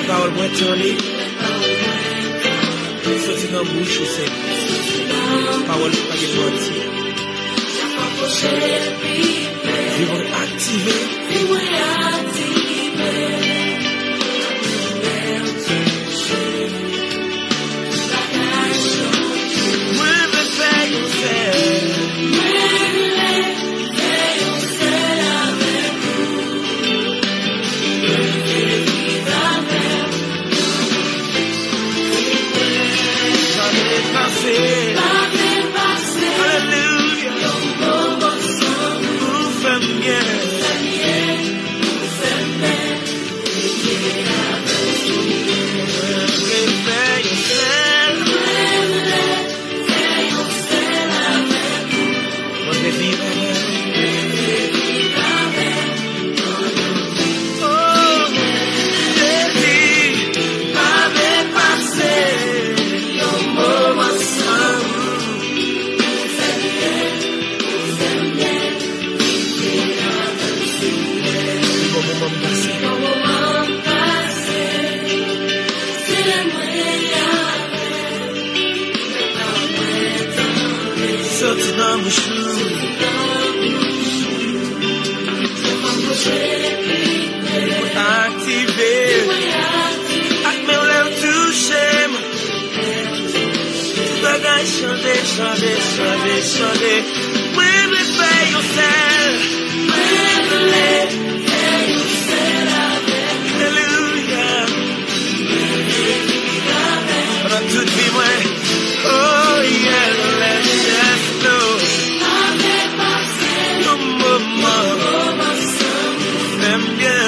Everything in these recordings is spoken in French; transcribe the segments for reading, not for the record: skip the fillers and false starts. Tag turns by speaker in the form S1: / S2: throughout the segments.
S1: Parole moi tourner. Sorti dans bouche c'est. Parole pas de mentir. Vivre activé.
S2: Changer, oui, fais yourself, Alléluia, pendant toute vie, moi, oh yeah, let's just know, nos moments, j'aime bien.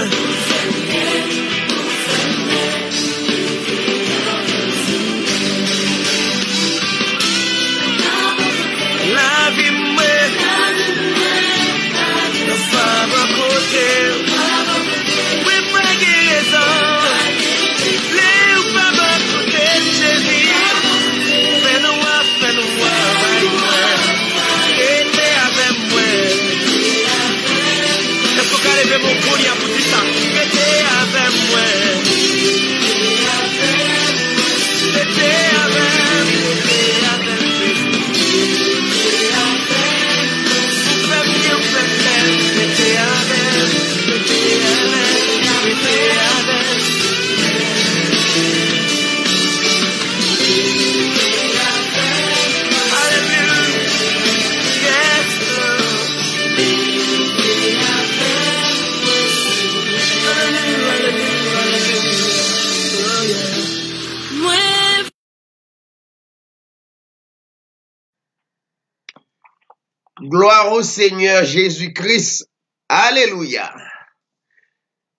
S3: Gloire au Seigneur Jésus-Christ. Alléluia.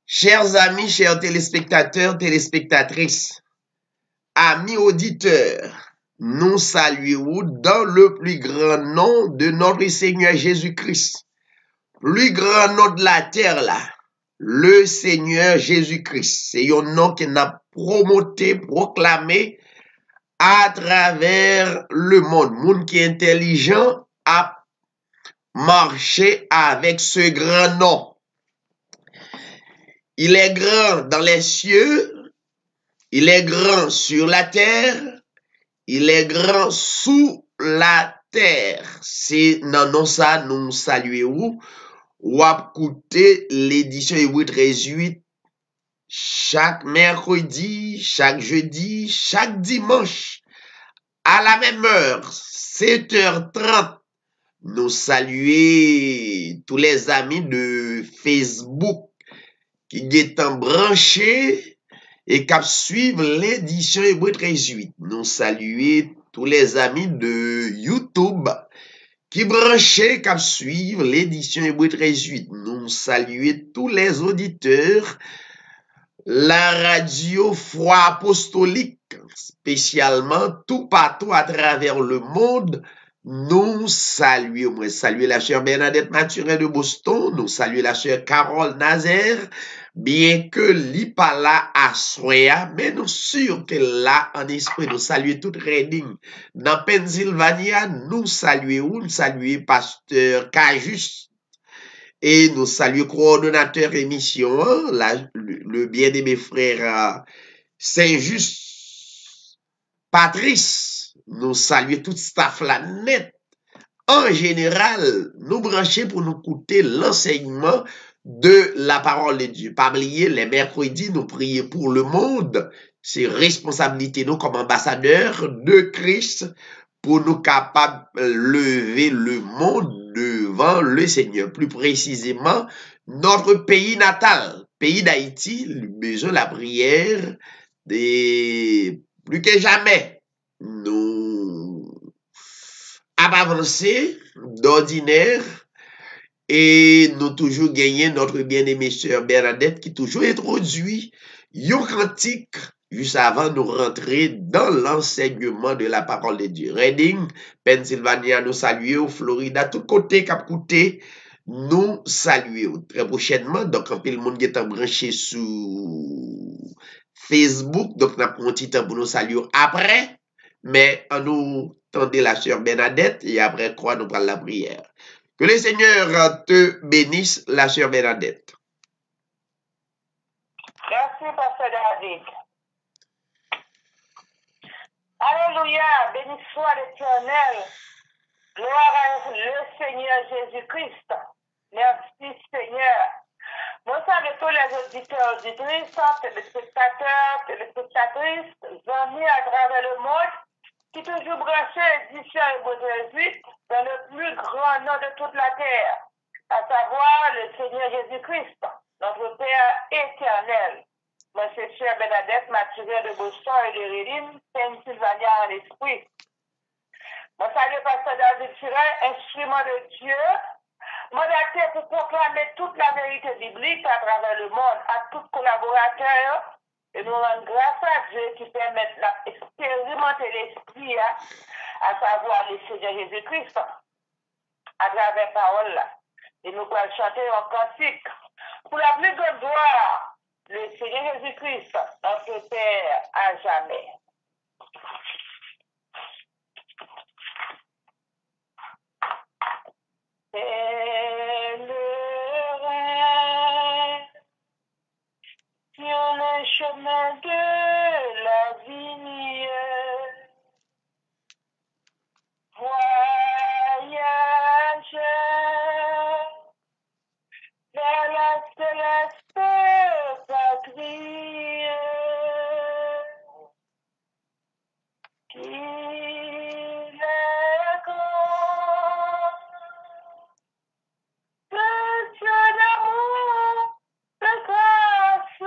S3: Chers amis, chers téléspectateurs, téléspectatrices, amis auditeurs, nous saluons dans le plus grand nom de notre Seigneur Jésus-Christ. Plus grand nom de la terre là, le Seigneur Jésus-Christ. C'est un nom qui n'a promoté, proclamé à travers le monde. Monde qui est intelligent a marché avec ce grand nom. Il est grand dans les cieux, il est grand sur la terre, il est grand sous la terre. C'est dans non ça nous saluons ou à écouter l'édition Hébreux 13:8 chaque mercredi, chaque jeudi, chaque dimanche à la même heure, 7h30. Nous saluer tous les amis de Facebook qui sont branchés et qui suivent l'édition Hébreu 13.8. Nous saluer tous les amis de YouTube qui branchés, qui suivent l'édition Hébreu 13.8. Nous saluer tous les auditeurs la radio Foi Apostolique, spécialement tout partout à travers le monde. Nous saluons, moi saluer la sœur Bernadette Mathurin de Boston, nous saluons la sœur Carole Nazaire, bien que li pas là à Soya, mais nous sûrs qu'elle là en esprit, nous saluons toute Reading. Dans Pennsylvania, nous saluons pasteur Cajus, et nous saluons coordonnateur émission, le bien-aimé frère Saint-Just Patrice. Nous saluons tout staff là net. En général, nous brancher pour nous écouter l'enseignement de la parole de Dieu. Pas oublier, les mercredis, nous prions pour le monde. C'est responsabilité nous comme ambassadeurs de Christ pour nous capables de lever le monde devant le Seigneur. Plus précisément, notre pays natal, pays d'Haïti, besoin de la prière plus que jamais. Nous avons avancé d'ordinaire et nous toujours gagné notre bien-aimée sœur Bernadette qui toujours introduit un cantique juste avant de rentrer dans l'enseignement de la parole de Dieu. Reading, Pennsylvania, nous saluons, Florida, tout côté cap côté, nous saluons. Très prochainement, donc un peu le monde qui est branché sur Facebook, donc nous avons un petit temps pour nous saluer après, mais on nous tendez la sœur Bernadette et après quoi nous prenons la prière. Que le Seigneur te bénisse, la sœur Bernadette.
S4: Merci, Pasteur David. Alléluia, béni soit l'Éternel. Gloire à le Seigneur Jésus-Christ. Merci, Seigneur. Nous saluons tous les auditeurs, auditrices, téléspectateurs, téléspectatrices, amis à travers le monde, qui toujours branchés édition Hébreu 13.8 dans le plus grand nom de toute la terre, à savoir le Seigneur Jésus-Christ, notre Père éternel. Moi, c'est chère Bernadette Mathurin de Boston et de Reading, Pennsylvania en esprit. Moi, salut Pasteur David Turin, instrument de Dieu, mandaté pour proclamer toute la vérité biblique à travers le monde, à tous collaborateurs, et nous rendons grâce à Dieu qui permet d'expérimenter l'esprit, à savoir le Seigneur Jésus-Christ, à travers la parole là. Et nous allons chanter un cantique. Pour la plus grande gloire, le Seigneur Jésus-Christ, notre Père à jamais. C'est le rêve sur le chemin de la vie. Voyageur vers la céleste patrie qu'il est grand. Le Dieu d'amour, de grâce,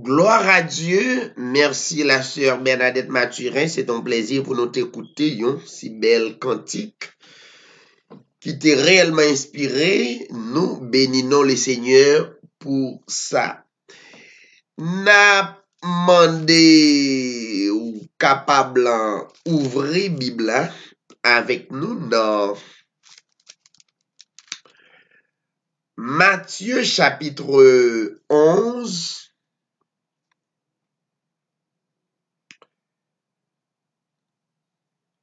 S3: Gloire à Dieu. Merci la sœur Bernadette Mathurin. C'est un plaisir pour nous t'écouter. Si belle cantique qui t'est réellement inspiré. Nous bénissons le Seigneur pour ça. N'a demandé ou capable d'ouvrir Bible avec nous dans Matthieu chapitre 11.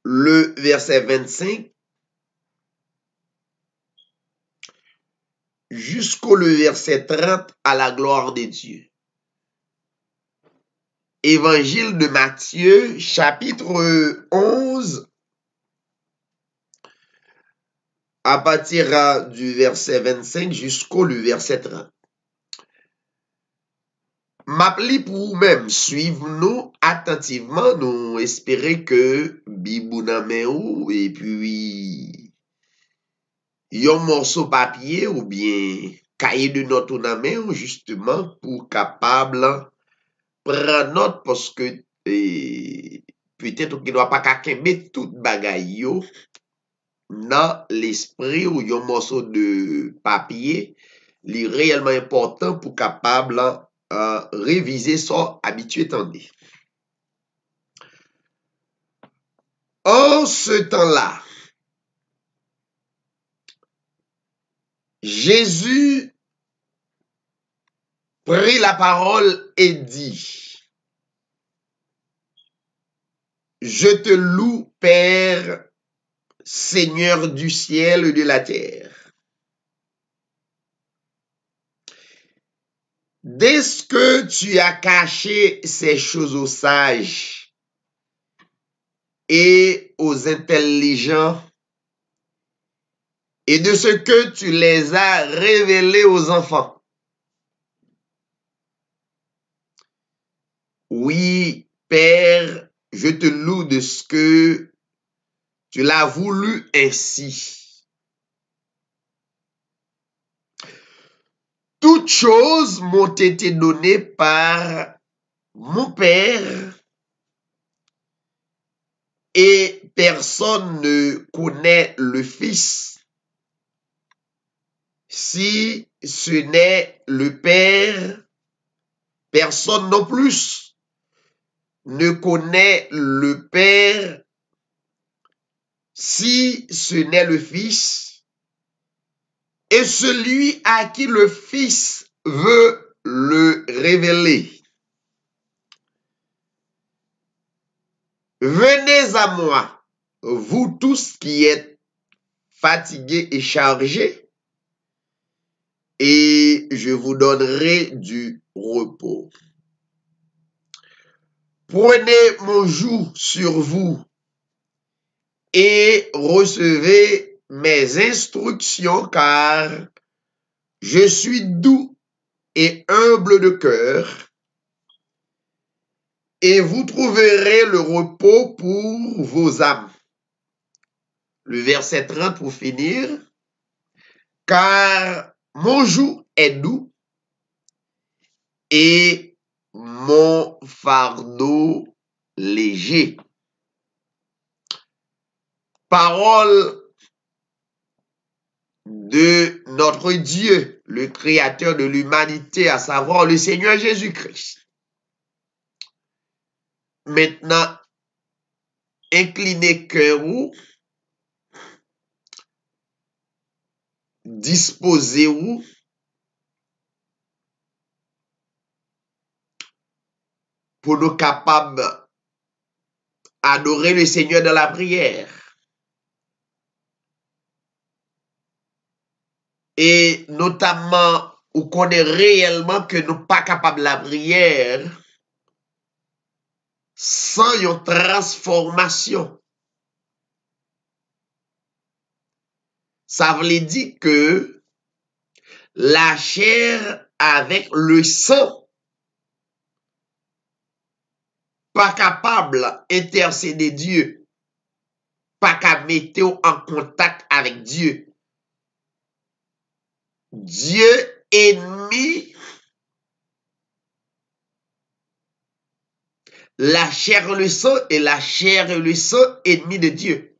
S3: Le verset 25 jusqu'au verset 30 à la gloire de Dieu. Évangile de Matthieu, chapitre 11, à partir du verset 25 jusqu'au verset 30. M'appelez pour vous-même, suivez-nous attentivement, nous espérons que Bibou nan men ou, et puis yon morceau papier ou bien cahier de notes nan men ou, justement pour capable prendre note parce que peut-être qu'il ne doit pas kakembe tout bagay yo dans l'esprit ou yon morceau de papier, li réellement important pour capable réviser son habitué tendé. En ce temps-là, Jésus prit la parole et dit: Je te loue, Père, Seigneur du ciel et de la terre. Dès que tu as caché ces choses aux sages et aux intelligents, et de ce que tu les as révélés aux enfants. Oui, Père, je te loue de ce que tu l'as voulu ainsi. Toutes choses m'ont été données par mon Père, et personne ne connaît le Fils si ce n'est le Père. Personne non plus ne connaît le Père si ce n'est le Fils, et celui à qui le Fils veut le révéler. Venez à moi, vous tous qui êtes fatigués et chargés, et je vous donnerai du repos. Prenez mon joug sur vous et recevez mes instructions, car je suis doux et humble de cœur, et vous trouverez le repos pour vos âmes. Le verset 30 pour finir. Car mon joug est doux et mon fardeau léger. Parole de notre Dieu, le Créateur de l'humanité, à savoir le Seigneur Jésus-Christ. Maintenant, inclinez cœur ou, disposez-vous pour nous capables d'adorer le Seigneur dans la prière. Et notamment, on connaît réellement que nous pas capables de la prière sans une transformation. Ça veut dire que la chair avec le sang pas capable d'intercéder Dieu, pas capable de mettre en contact avec Dieu. Dieu ennemi la chair et le sang, et la chair et le sang ennemis de Dieu.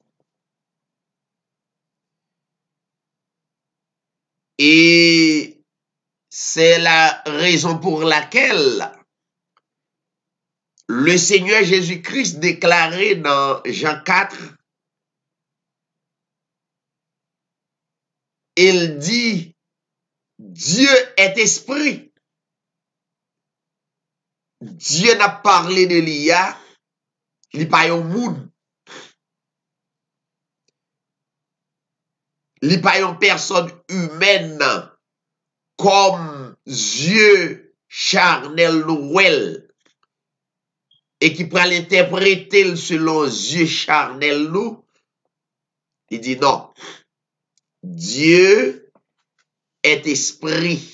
S3: Et c'est la raison pour laquelle le Seigneur Jésus-Christ déclarait dans Jean 4, il dit, Dieu est esprit. Dieu n'a parlé de l'IA, il n'est pas un monde. Il n'est pas une personne humaine comme Dieu charnel Noël et qui peut l'interpréter selon Dieu charnel nous. Il dit non. Dieu est esprit.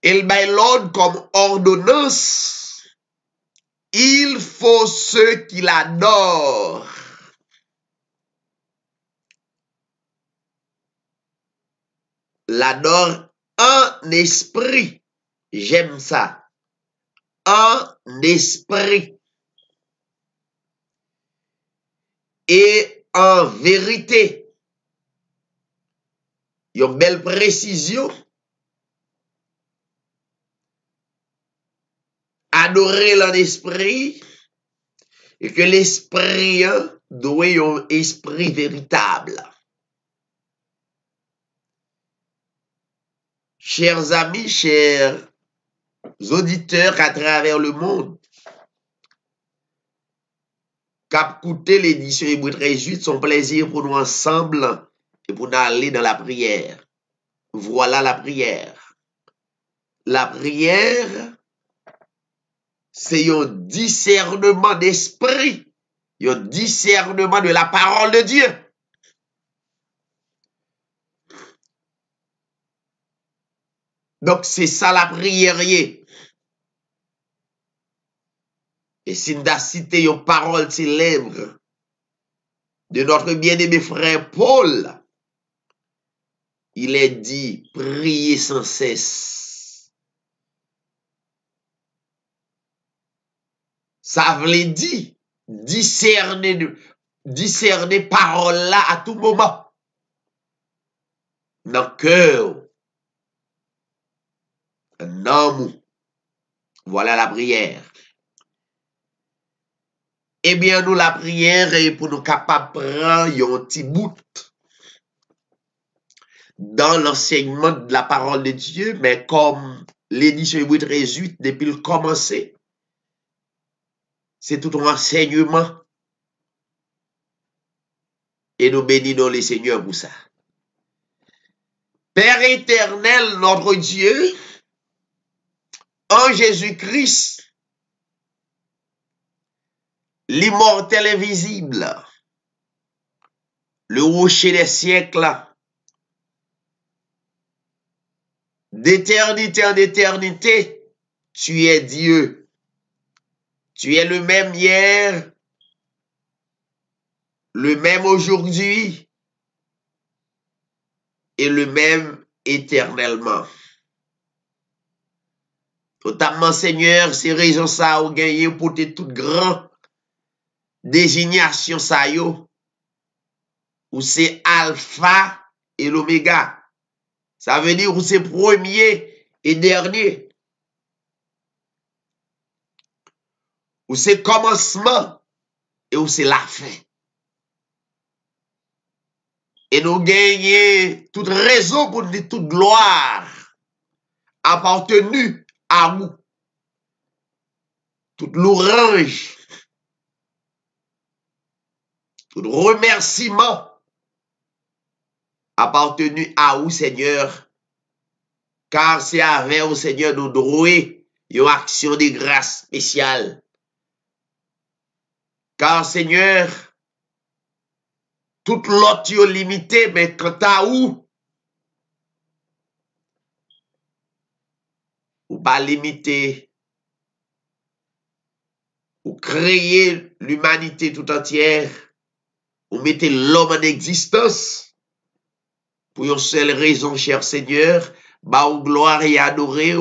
S3: Il met l'ordre comme ordonnance. Il faut ceux qui l'adorent. L'adore en esprit. J'aime ça. En esprit. Et en vérité. Il y a une belle précision. Adorer l'esprit et que l'esprit doit être un esprit véritable. Chers amis, chers auditeurs à travers le monde, cap écouter l'édition Hébreux 13:8, son plaisir pour nous ensemble et pour nous aller dans la prière. Voilà la prière. La prière, c'est un discernement d'esprit, un discernement de la parole de Dieu. Donc, c'est ça la prière. Et si nous avons cité une parole célèbre de notre bien-aimé frère Paul, il est dit, priez sans cesse. Ça veut dire discerner parole là à tout moment. Dans le cœur. Un homme. Voilà la prière. Eh bien, nous, la prière est pour nous capables de prendre un petit bout dans l'enseignement de la parole de Dieu, mais comme l'édition Hébreux 13:8, depuis le commencé, c'est tout un enseignement. Et nous bénissons les Seigneurs pour ça. Père éternel, notre Dieu, en Jésus-Christ, l'immortel invisible, le rocher des siècles, d'éternité en éternité, tu es Dieu. Tu es le même hier, le même aujourd'hui et le même éternellement. Notamment, Seigneur, ces raisons ça ont gagné pour toute grande désignation ça yo, où c'est alpha et l'oméga. Ça veut dire où c'est premier et dernier. Où c'est commencement et où c'est la fin. Et nous gagnons toute raison pour dire toute gloire appartenue à vous. Toute louange, tout remerciement appartenu à vous, Seigneur, car c'est avec vous, Seigneur, nous douer une action de grâce spéciale. Car, Seigneur, toute l'autre est limité, mais quant à vous, vous pas limité. Vous créez l'humanité tout entière. Vous mettez l'homme en existence. Pour une seule raison, cher Seigneur, bah, gloire et adorer.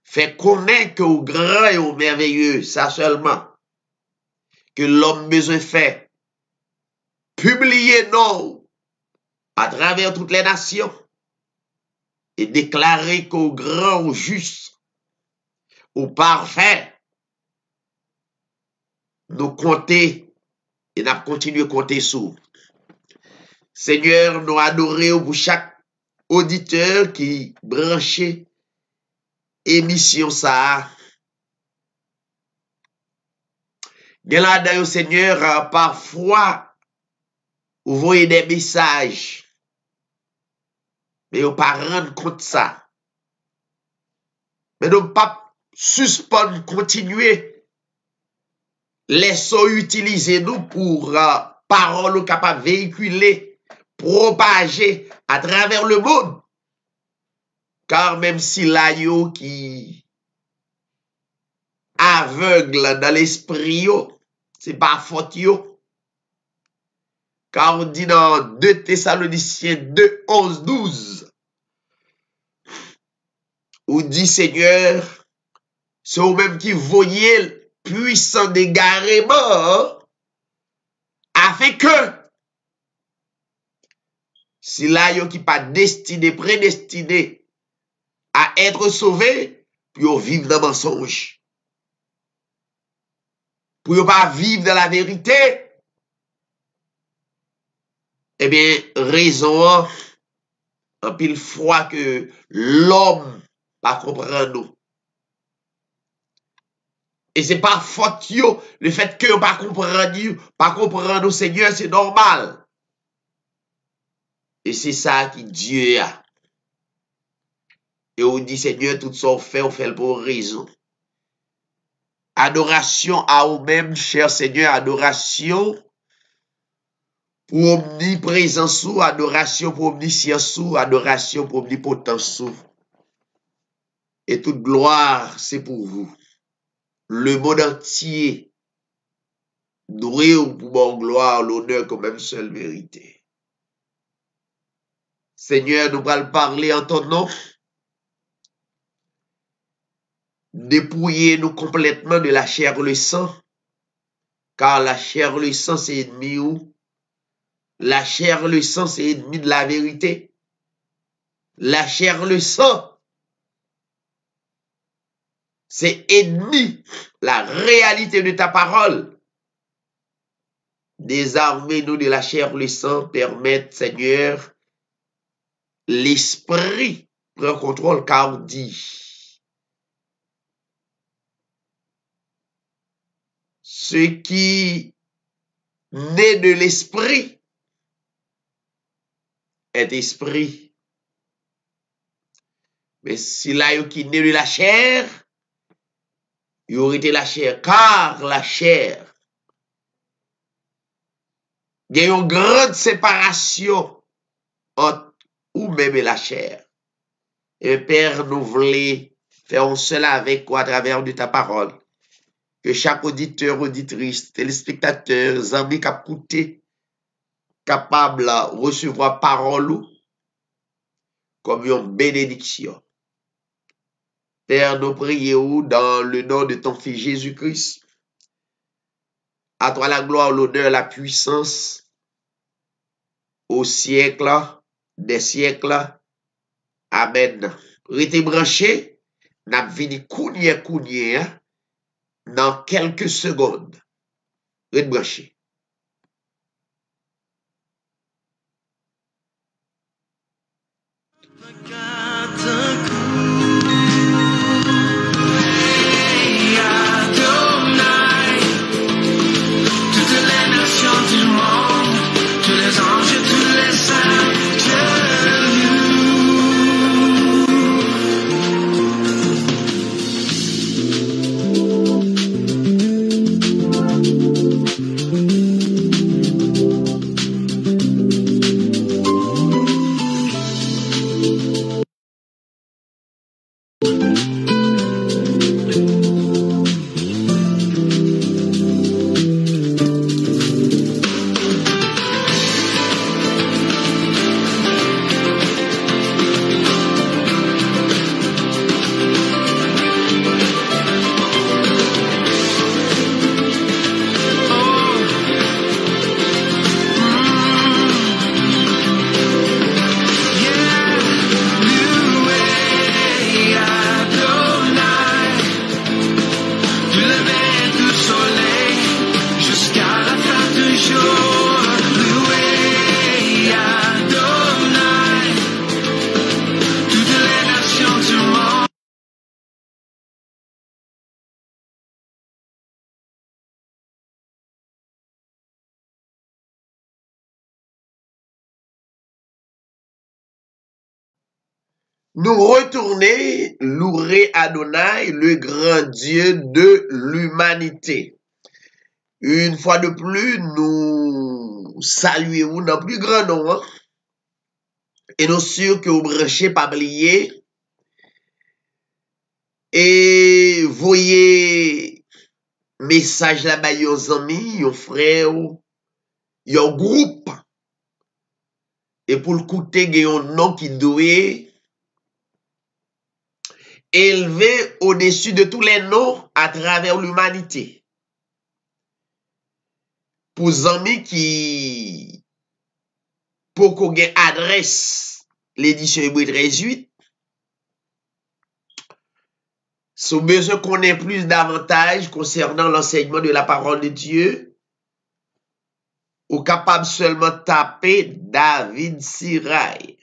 S3: fait connaître au grand et au merveilleux, ça seulement, que l'homme besoin fait, publier non à travers toutes les nations et déclarer qu'au grand, au juste, au parfait, nous compter et nous continuer à compter sur. Seigneur, nous adorons pour chaque auditeur qui branché émission ça. Bien là d'ailleurs, Seigneur, parfois, vous voyez des messages, mais vous ne pas rendre compte de ça. Mais nous ne pas suspendre, continuer, laissons utiliser nous pour paroles capables de véhiculer, propager à travers le monde. Car même si l'aïo qui aveugle dans l'esprit, c'est pas faute yo. Car on dit dans 2 Thessaloniciens 2, 11, 12, on dit Seigneur, c'est vous-même qui voyez puissant d'égarement, afin que si l'aïo qui pas destiné, prédestiné à être sauvé, puis vivre dans le mensonge. Pour ne pas vivre dans la vérité, eh bien, raison, en pile fois que l'homme pas comprendre nous. Et c'est pas faute yo, le fait que pas comprendre nous, Seigneur, c'est normal. Et c'est ça qui Dieu a. Et on dit, Seigneur, tout ça on fait pour raison. Adoration à vous-même, cher Seigneur, adoration pour omniprésence, adoration pour omniscience, adoration pour omnipotence. Et toute gloire, c'est pour vous. Le monde entier doit pour bon gloire, l'honneur comme même seule vérité. Seigneur, nous allons parler en ton nom. Dépouillez-nous complètement de la chair le sang, car la chair le sang c'est ennemi ou la chair le sang c'est ennemi de la vérité. La chair le sang c'est ennemi la réalité de ta parole. Désarmez-nous de la chair le sang, permettre Seigneur l'esprit prend contrôle car on dit ce qui naît de l'esprit est esprit. Mais si là, qui naît de la chair, il aurait été la chair, car la chair, il y a une grande séparation entre ou même la chair. Et Père, nous voulons faire cela avec toi à travers de ta parole. Que chaque auditeur, auditrice, téléspectateur, amis qui a écouté, capable de recevoir parole comme une bénédiction. Père, nous prions dans le nom de ton Fils Jésus-Christ. À toi la gloire, l'honneur, la puissance au siècle des siècles. Amen. Restez branchés, n'a vini kounye, dans quelques secondes. Restez branchés. nous retourner louer Adonai, le grand Dieu de l'humanité. Une fois de plus, nous saluons dans plus grand nom. Hein? Et nous sûrs que vous branchez pas oublier. Et voyez message là-bas, yon amis, yon frère, yon groupe. Et pour le côté, il y a un nom qui doit élevé au-dessus de tous les noms à travers l'humanité. Pour les amis qui, pour qu'on ait adresse l'édition Hébreu 13:8, si vous avez besoin qu'on ait plus d'avantages concernant l'enseignement de la parole de Dieu, ou capable seulement taper David Siraï.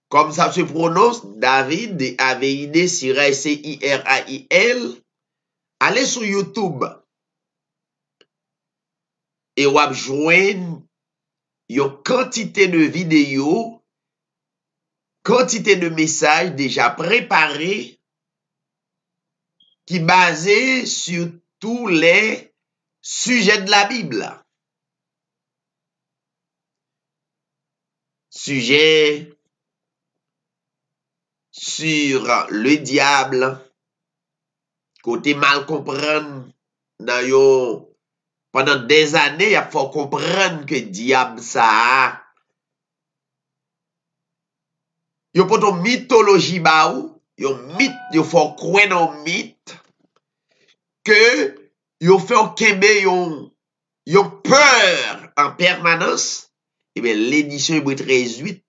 S3: Comme ça se prononce, David, D-A-V-I-D, Siraï, C-I-R-A-I-L. Allez sur YouTube. Et vous avez joindre une quantité de vidéos, quantité de messages déjà préparés qui basés sur tous les sujets de la Bible. Sujet sur le diable, côté mal comprendre dans yo pendant des années, il faut comprendre que diable ça yo poto mythologie ba ou, yo mythe, yo faut croire dans mythe que yo fait kembe yo peur en permanence. Et bien l'édition Hébreu 13:8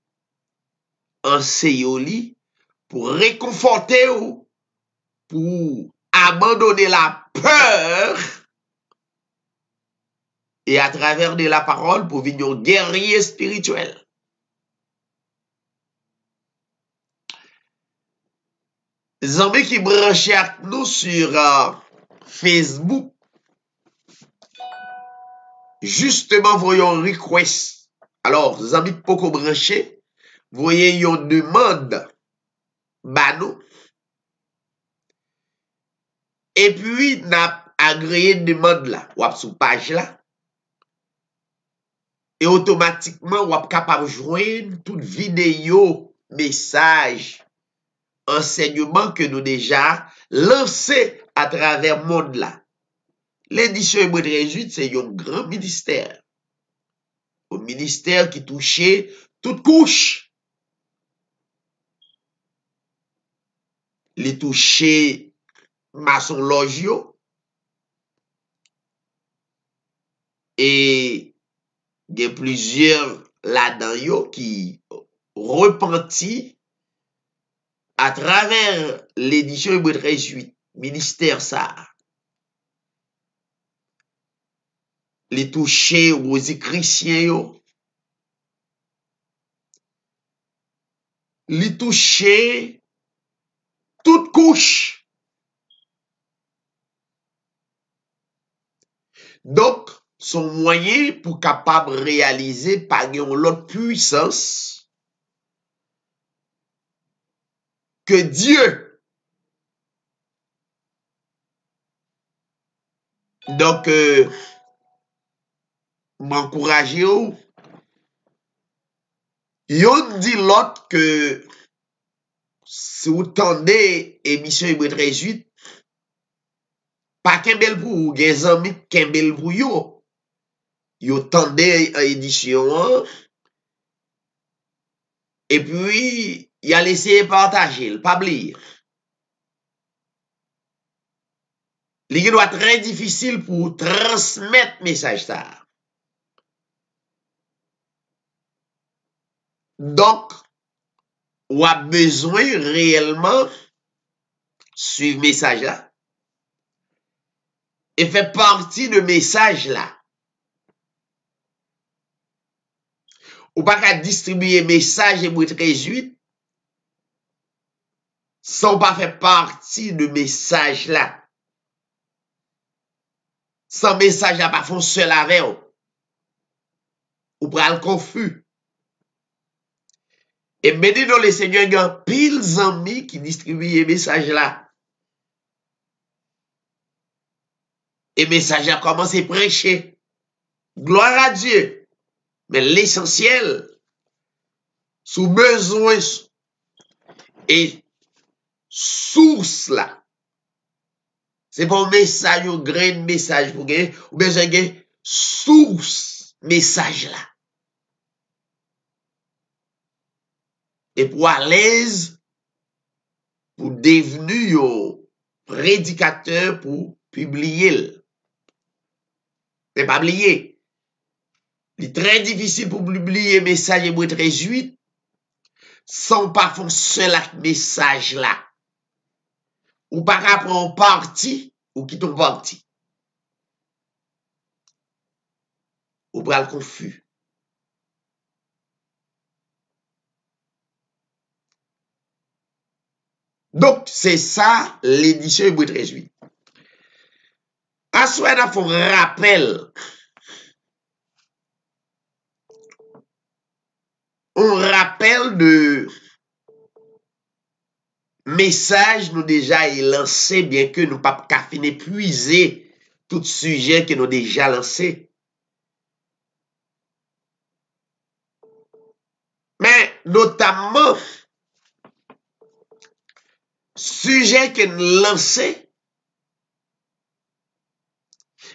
S3: enseigne pour réconforter ou pour abandonner la peur et à travers de la parole pour venir un guerrier spirituel. Les amis qui branchent avec nous sur Facebook, justement, voyons request. Alors, les amis beaucoup branchés, voyez une demande, banou. Et puis, n'a agréé demande là, ou sous page là. Et automatiquement, ou capable de joindre toute vidéo, message, enseignement que nous déjà lancé à travers le monde là. L'édition Hébreu 13:8, c'est un grand ministère. Un ministère qui touchait toute couche. Les touchait maçon logio. Et il y a plusieurs là-dedans qui repentis à travers l'édition Hébreu 13:8, ministère ça. Les toucher aux chrétiens, les toucher toute couche. Donc, son moyen pour capable réaliser par l'autre puissance que Dieu. Donc, m'encourager ou yon dit l'autre que si vous tendez émission Hébreu 13:8, pas kembel pour ou gen amis kembel pour yo tendez édition et puis il a laissé partager, pas oublier. Il doit être très difficile pour transmettre message ça. Donc, on a besoin réellement suivre message là et faire partie de message là. Ou pas qu'à distribuer message Hébreu 13:8 sans pas faire partie de message là. Sans message là pas font seul avec ou pral confus. Et maintenant, le Seigneur, il y a pile d'amis qui distribuent les messages là. Et message a commencé à prêcher. Gloire à Dieu. Mais l'essentiel, sous besoin et source là, c'est pas un message, un grain de message pour gagner, ou besoin de source message là. Et pour à l'aise, pour devenir un prédicateur pour publier. C'est pas oublier. C'est très difficile pour publier un message et pour être réjouit sans pas faire seul message là. Ou pas prendre un parti ou quitter un parti. Ou pas le confus. Donc, c'est ça l'édition et pour être réjouit. Ensuite, il faut un rappel. On rappelle de message nous déjà lancé, bien que nous pas qu'à finir puiser tout sujet que nous déjà lancé. Mais notamment, sujet que nous lancé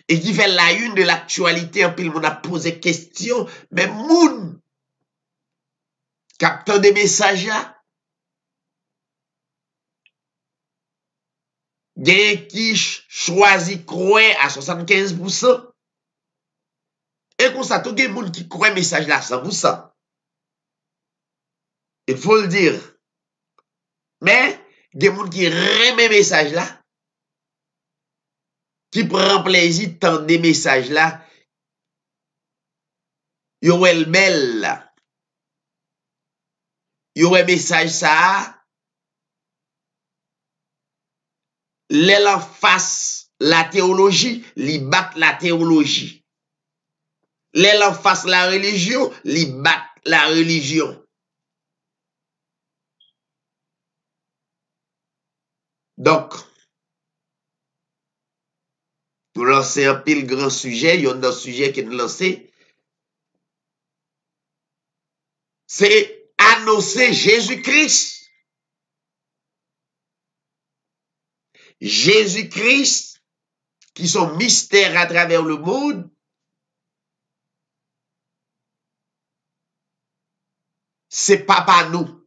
S3: et qui fait la une de l'actualité, en pile, on a posé question, mais moun captant des messages là, gen qui choisit croire à 75%, et qu'on s'attend gen moun qui croit message là à 100%. Il faut le dire. Mais, gen moun qui remet message là, qui prend plaisir dans des messages là, yo el bel là. Yo un message ça, l'el en face la théologie, li bat la théologie. L'el en face la religion, li bat la religion. Donc, nous lancer un pile grand sujet, il y a un sujet qui nous lancé, c'est annoncer Jésus-Christ. Jésus-Christ, qui sont mystères à travers le monde, c'est papa nous.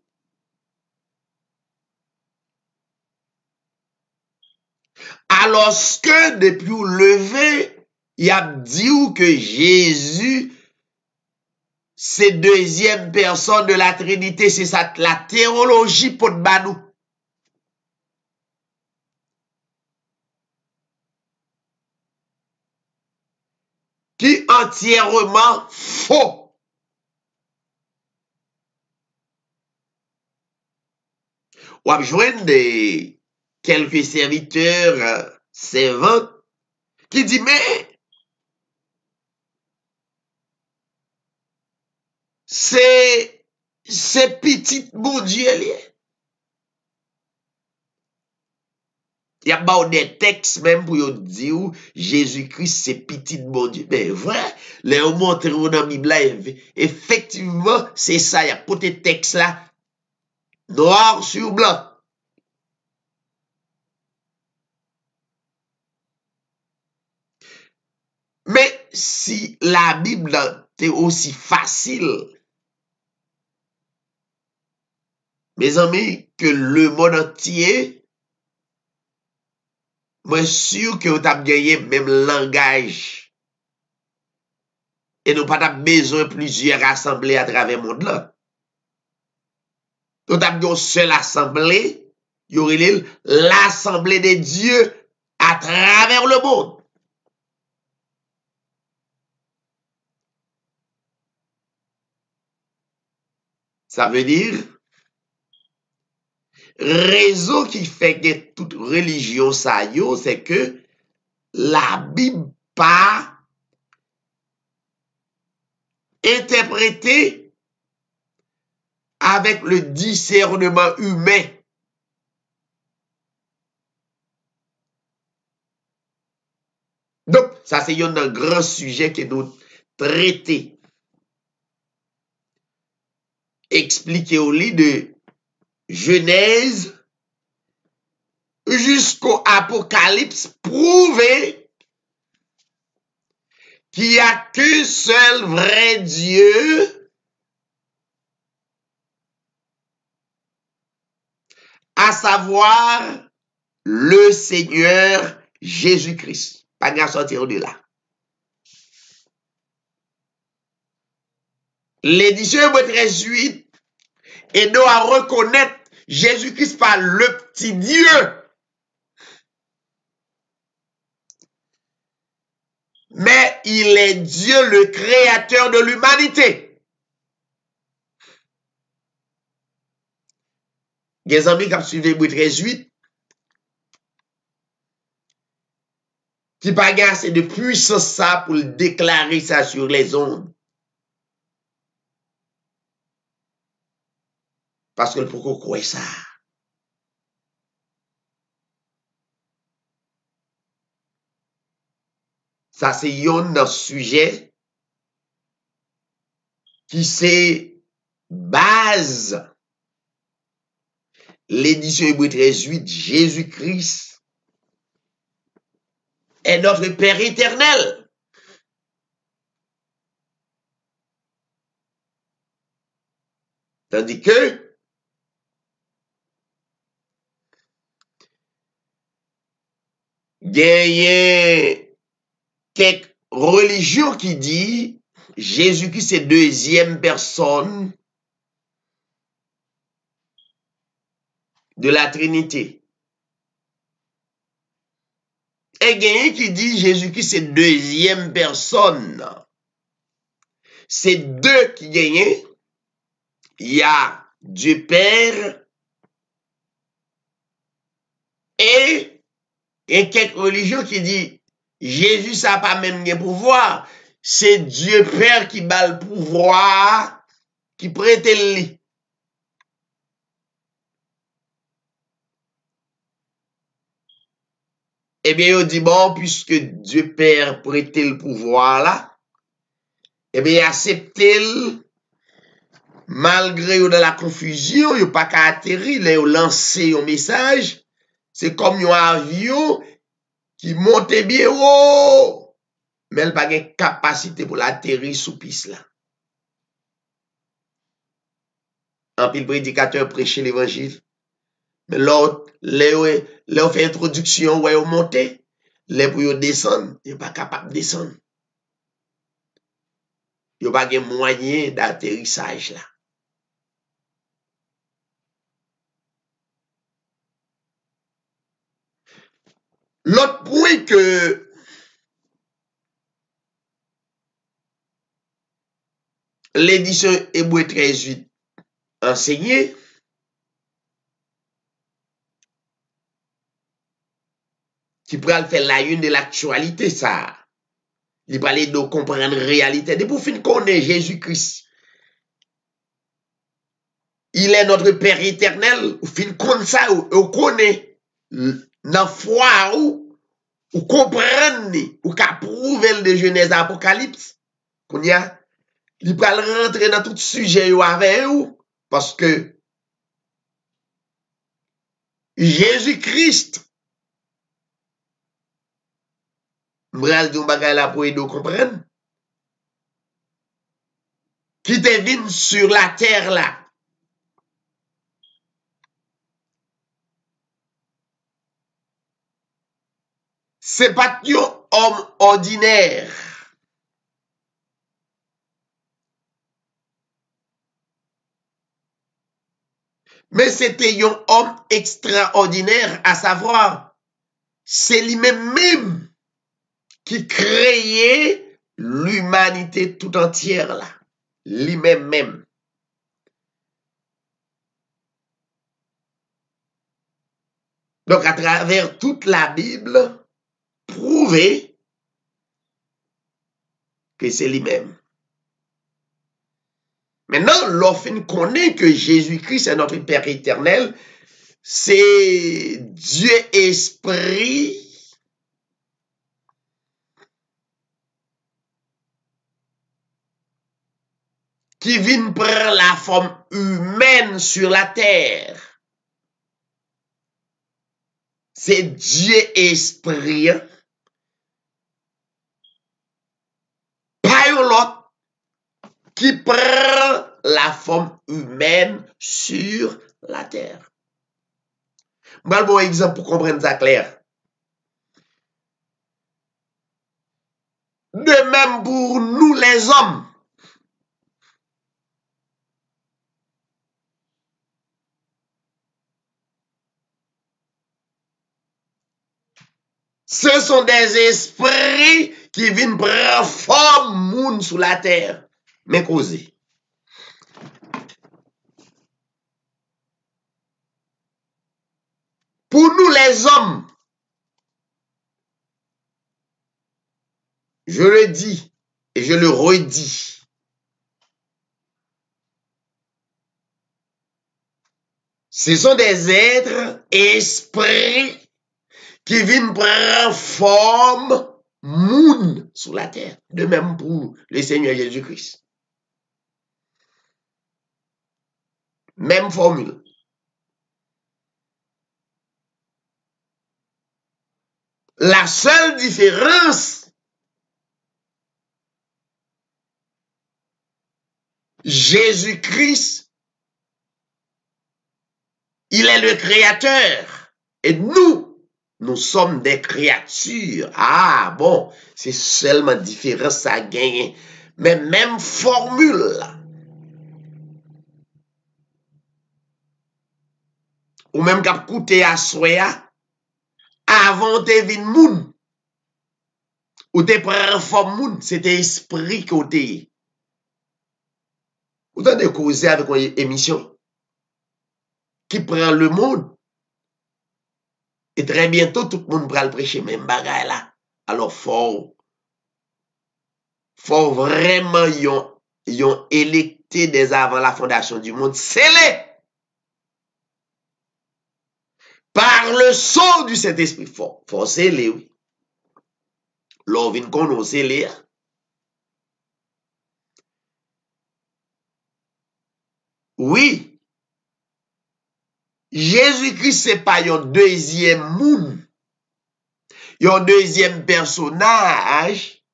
S3: Alors que depuis le lever, il a dit que Jésus, c'est deuxième personne de la Trinité, c'est ça la théologie pour nous. Qui entièrement faux. On a besoin de quelques serviteurs servants qui disent, mais c'est petit bon Dieu. Il y a des textes même pour dire Jésus-Christ c'est petit bon Dieu. Mais vrai, les montrent dans la Bible, effectivement, c'est ça. Il y a pour ces textes là, noir sur blanc. Mais si la Bible est aussi facile, mes amis, que le monde entier, moi sûr que vous avez gagné même langage. Et nous pas besoin de plusieurs assemblées à travers le monde là. Nous avons une seule assemblée, il y aurait l'assemblée des dieux à travers le monde. Ça veut dire, raison qui fait que toute religion ça yo, c'est que la Bible pas interprétée avec le discernement humain. Donc, ça c'est un grand sujet que nous traitons. Expliquer au lit de Genèse jusqu'au Apocalypse, prouver qu'il n'y a qu'un seul vrai Dieu, à savoir le Seigneur Jésus-Christ. Pas qu'à sortir de là. L'édition Hébreux 13:8 et doit reconnaître Jésus-Christ par le petit Dieu. Mais il est Dieu, le créateur de l'humanité. Les amis qui ont suivi Hébreux 13:8, qui pas assez de puissance ça pour déclarer ça sur les ondes. Parce que pourquoi croire ça? Ça, c'est un sujet qui c'est base. L'édition Hébreux 13:8, Jésus-Christ est notre Père éternel. Tandis que il y a quelques religions qui disent Jésus-Christ c'est deuxième personne de la Trinité. Et il y a qui dit Jésus-Christ c'est deuxième personne. C'est deux qui gagnent. Il y a Dieu Père et quelques religions qui disent Jésus ça pas même de pouvoir. C'est Dieu Père qui bat le pouvoir, qui prête le lit. Eh bien, il dit, bon, puisque Dieu Père prête le pouvoir là, eh bien, acceptez le, malgré dans la confusion, il n'y a pas qu'à atterrir, il a lancé un message, c'est comme un avion qui monte bien haut, mais il n'a pas de capacité pour l'atterrir sous piste là. En pile prédicateur prêcher l'évangile. Mais l'autre, là, fait introduction, ouais, on monte, là, pour descendre, il n'est pas capable de descendre. Il n'y a pas de moyen d'atterrissage là. L'autre point que l'édition Hébreux 13:8 enseigné, qui pourrait faire la une de l'actualité, ça. Il parlait de comprendre la réalité. Et pour fin connaître Jésus-Christ, il est notre Père éternel. Ou fin connaître ça, ou connaît dans foi ou comprendre, ou qu'à prouver le de Genèse Apocalypse. Qu'on y a, il peut rentrer dans tout sujet avec vous, parce que Jésus-Christ, m'bral di bagay la pour aider comprendre, qui te venu sur la terre là. C'est pas un homme ordinaire. Mais c'était un homme extraordinaire, à savoir, c'est lui-même qui créait l'humanité tout entière là. Lui-même. Donc, à travers toute la Bible, prouver que c'est lui-même. Maintenant, l'offre connaît que Jésus-Christ est notre Père éternel, c'est Dieu Esprit qui vient prendre la forme humaine sur la terre. C'est Dieu Esprit, pas l'autre, qui prend la forme humaine sur la terre. Je vais vous donner un exemple pour comprendre ça clair. De même pour nous les hommes. Ce sont des esprits qui viennent prendre forme moun sous la terre. Mais causé. Pour nous les hommes, je le dis et je le redis. Ce sont des êtres esprits qui viennent prendre forme moun sur la terre. De même pour le Seigneur Jésus-Christ. Même formule. La seule différence, Jésus-Christ, il est le créateur. Et nous sommes des créatures. Ah bon, c'est seulement différence ça gagne. Mais même formule. Ou même qu'à coûter à soya, avant te vin moun. Ou te prend forme moun, c'était esprit côté. Ou t'en de causer avec une émission qui prend le monde. Et très bientôt, tout le monde va le prêcher même bagaille là. Alors, faut vraiment yon électé des avant la fondation du monde. Scellé par le sceau du Saint-Esprit. Faut sceller, oui. L'on vient qu'on scellé. Oui. Jésus-Christ, c'est pas un deuxième monde. Un deuxième personnage.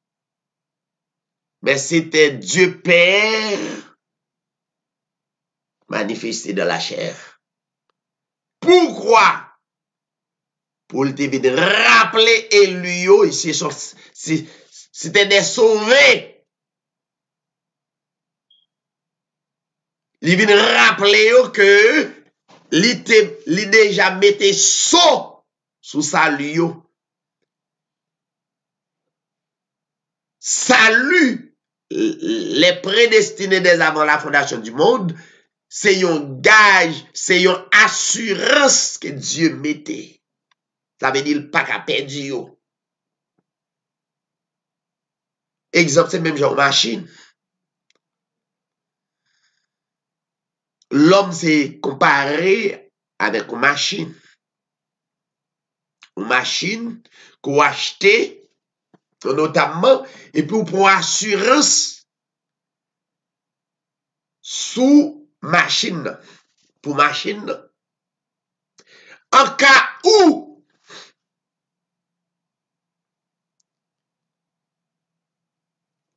S3: Mais c'était Dieu Père manifesté dans la chair. Pourquoi? Pour te rappeler Elio, c'était des sauvés. Il vient rappeler que il déjà mettait saut sous salut. Salut les prédestinés des avant la fondation du monde, c'est un gage, c'est une assurance que Dieu mettait. Ça veut dire pas qu'à perdre. Exemple, c'est même genre machine. L'homme s'est comparé avec une machine. Une machine qu'on achetait, notamment, et puis pour assurance sous machine. Pour machine. En cas où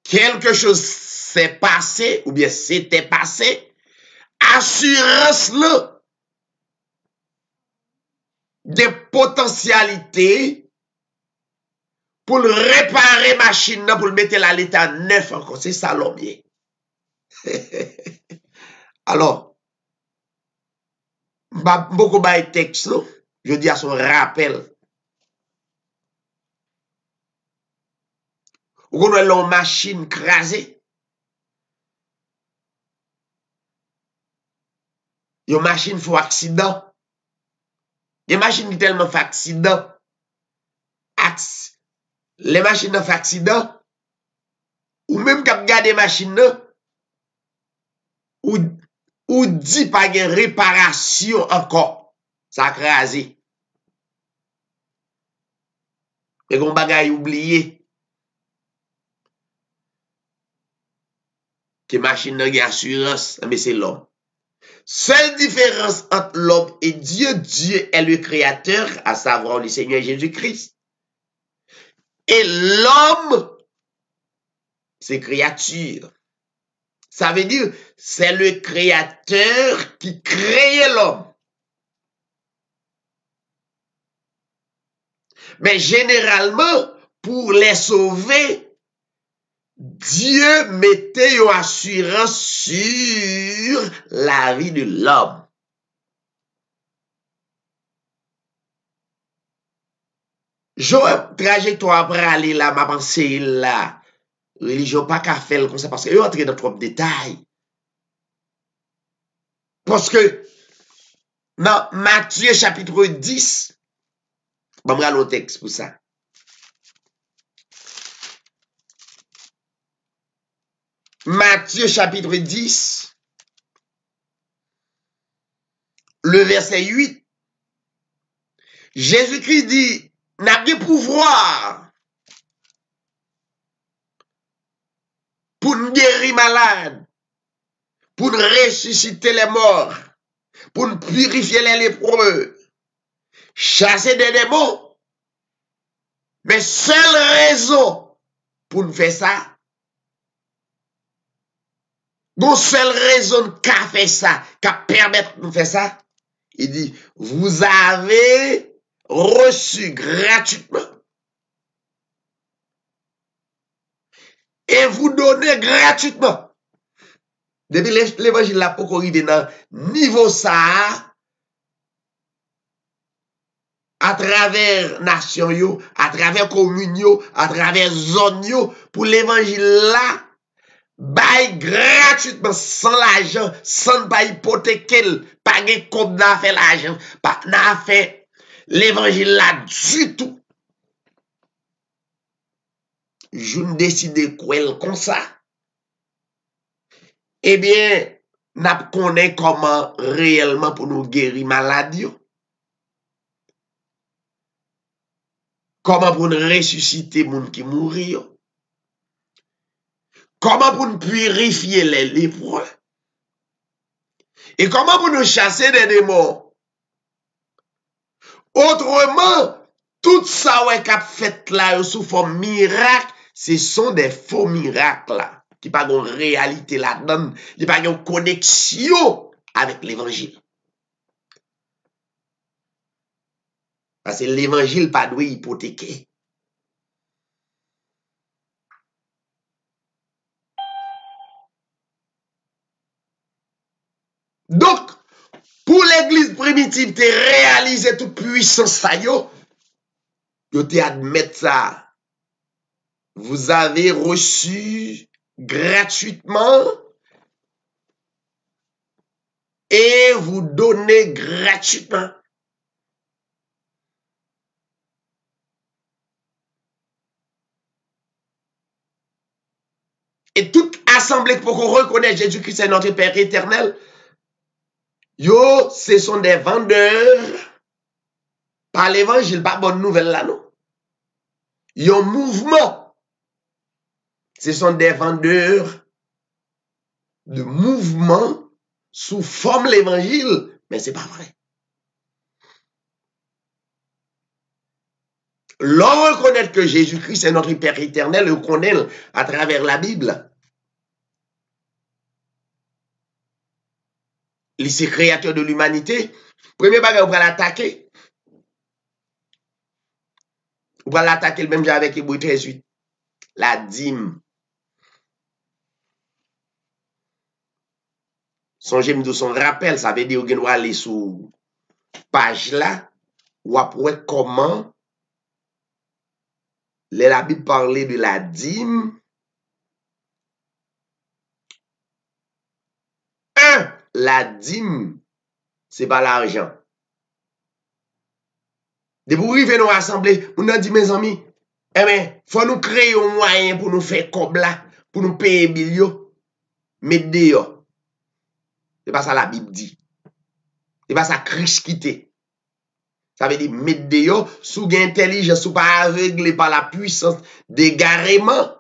S3: quelque chose s'est passé, ou bien s'était passé, assurance là des potentialités pour le réparer machine pour le mettre à l'état neuf encore. C'est ça l'homme. Alors, beaucoup de texte, je dis à son rappel. Ou qu'on a une machine crasée. Une machine fait accident. Une machine qui tellement fait accident. Les machines font accident. Ou même quand vous regardez les machines, ou dit pas de réparation encore. Ça crasé. Et qu'on bagaille oublié. Que machine n'a pas assurance, mais c'est l'homme. Seule différence entre l'homme et Dieu, Dieu est le créateur, à savoir le Seigneur Jésus-Christ. Et l'homme, c'est créature. Ça veut dire, c'est le créateur qui crée l'homme. Mais généralement, pour les sauver, Dieu mettait une assurance sur la vie de l'homme. J'aurais trajectoire pour aller là, ma pensée là. Religion pas qu'à faire comme ça parce que entrer dans trop de détails. Parce que dans Matthieu chapitre 10, bon, on va le texte pour ça. Matthieu chapitre 10, le verset 8, Jésus-Christ dit, n'a pas pouvoir pour nous guérir malade, pour nous ressusciter les morts, pour nous purifier les lépreux, chasser des démons. Mais seule raison pour nous faire ça, bon, seule raison qu'a fait ça, qu'a permis de nous faire ça, il dit, vous avez reçu gratuitement et vous donnez gratuitement. Depuis l'évangile là, pour arriver dans niveau ça, à travers nation yo, à travers commune yo, à travers zone yo, pour l'évangile là, bail gratuitement, sans l'argent, sans pas hypothéquer, pas de comme n'a fait l'argent, pas n'a fait l'évangile là du tout. Je ne décide quoi comme ça. Eh bien, n'a connaît comment réellement pour nous guérir maladie. Comment pour nous ressusciter moun qui mourir. Comment pour nous purifier les lépreux. Et comment pour nous chasser des démons. Autrement, tout ça ouais qu'a fait là sous forme miracle, ce sont des faux miracles là. Qui pas une réalité là-dedans, qui pas une connexion avec l'évangile. Parce que l'évangile pas doit hypothéquer. Donc, pour l'église primitive, te réaliser toute puissance ça yo te admettre ça. Vous avez reçu gratuitement et vous donnez gratuitement. Et toute assemblée pour qu'on reconnaisse Jésus-Christ est notre Père éternel, yo, ce sont des vendeurs par l'évangile, pas bonne nouvelle là, non. Yo mouvement. Ce sont des vendeurs de mouvement sous forme l'évangile, mais c'est pas vrai. L'on reconnaît que Jésus-Christ est notre Père éternel, le connaît à travers la Bible. Il est créateur de l'humanité. Premier bagage, on va l'attaquer. On va l'attaquer le même jour avec Hébreux 13:8. La dîme. Songez de son rappel, ça veut dire qu'on doit aller sous page là, ou après comment la Bible parlait de la dîme. La dîme, c'est pas l'argent. Depuis que nous nous rassembler, on a dit, mes amis, eh bien, faut nous créer un moyen pour nous faire comme là, pour nous payer billet, mettre dehors. C'est pas ça la Bible dit. C'est pas ça Christ qui t'est. Ça veut dire, mettre de sous intelligence, sous pas aveuglé par la puissance d'égarement,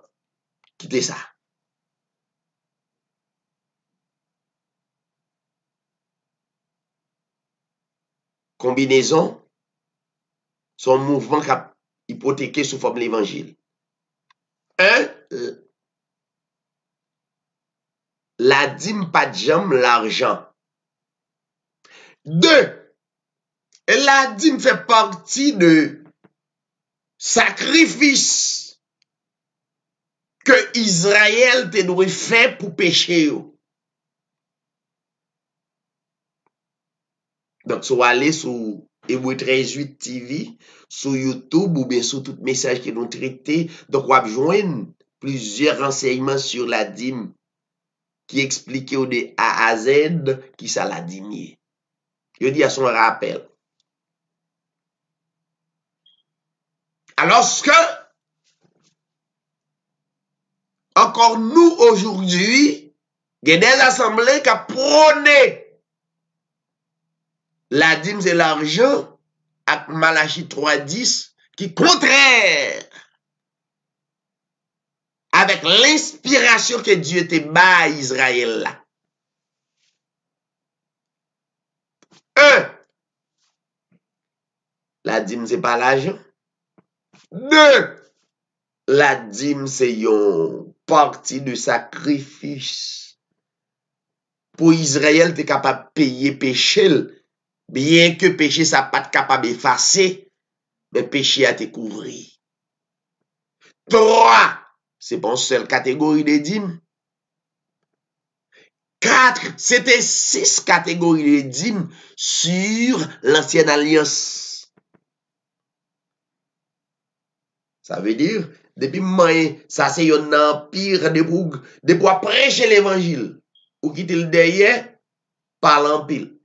S3: quittez ça. Combinaison, son mouvement qui a hypothéqué sous forme de l'évangile. 1. La dîme pas de jambe, l'argent. 2. La dîme fait partie de sacrifice que Israël te doit faire pour pécher. Donc, si vous allez sur Hébreu 13:8 TV, sur YouTube ou bien sur tout message qui nous traité, donc vous avez joindre plusieurs renseignements sur la dîme qui expliquent de A à Z qui ça la dîme. Je dis à son rappel. Alors que, encore nous aujourd'hui, il y a des assemblées qui prônent la dîme c'est l'argent avec Malachie 3:10 qui contraire avec l'inspiration que Dieu te bat à Israël là. 1. La dîme c'est pas l'argent. 2. La dîme c'est une partie de sacrifice. Pour Israël, tu es capable de payer péché. Bien que péché, ça pas capable d'effacer, mais péché a te couvrir. 3. C'est pas une seule catégorie de dîmes. 4. C'était 6 catégories de dîmes sur l'ancienne alliance. Ça veut dire, depuis moi, ça c'est un empire de pour prêcher l'évangile. Ou quitter le derrière, par l'empile.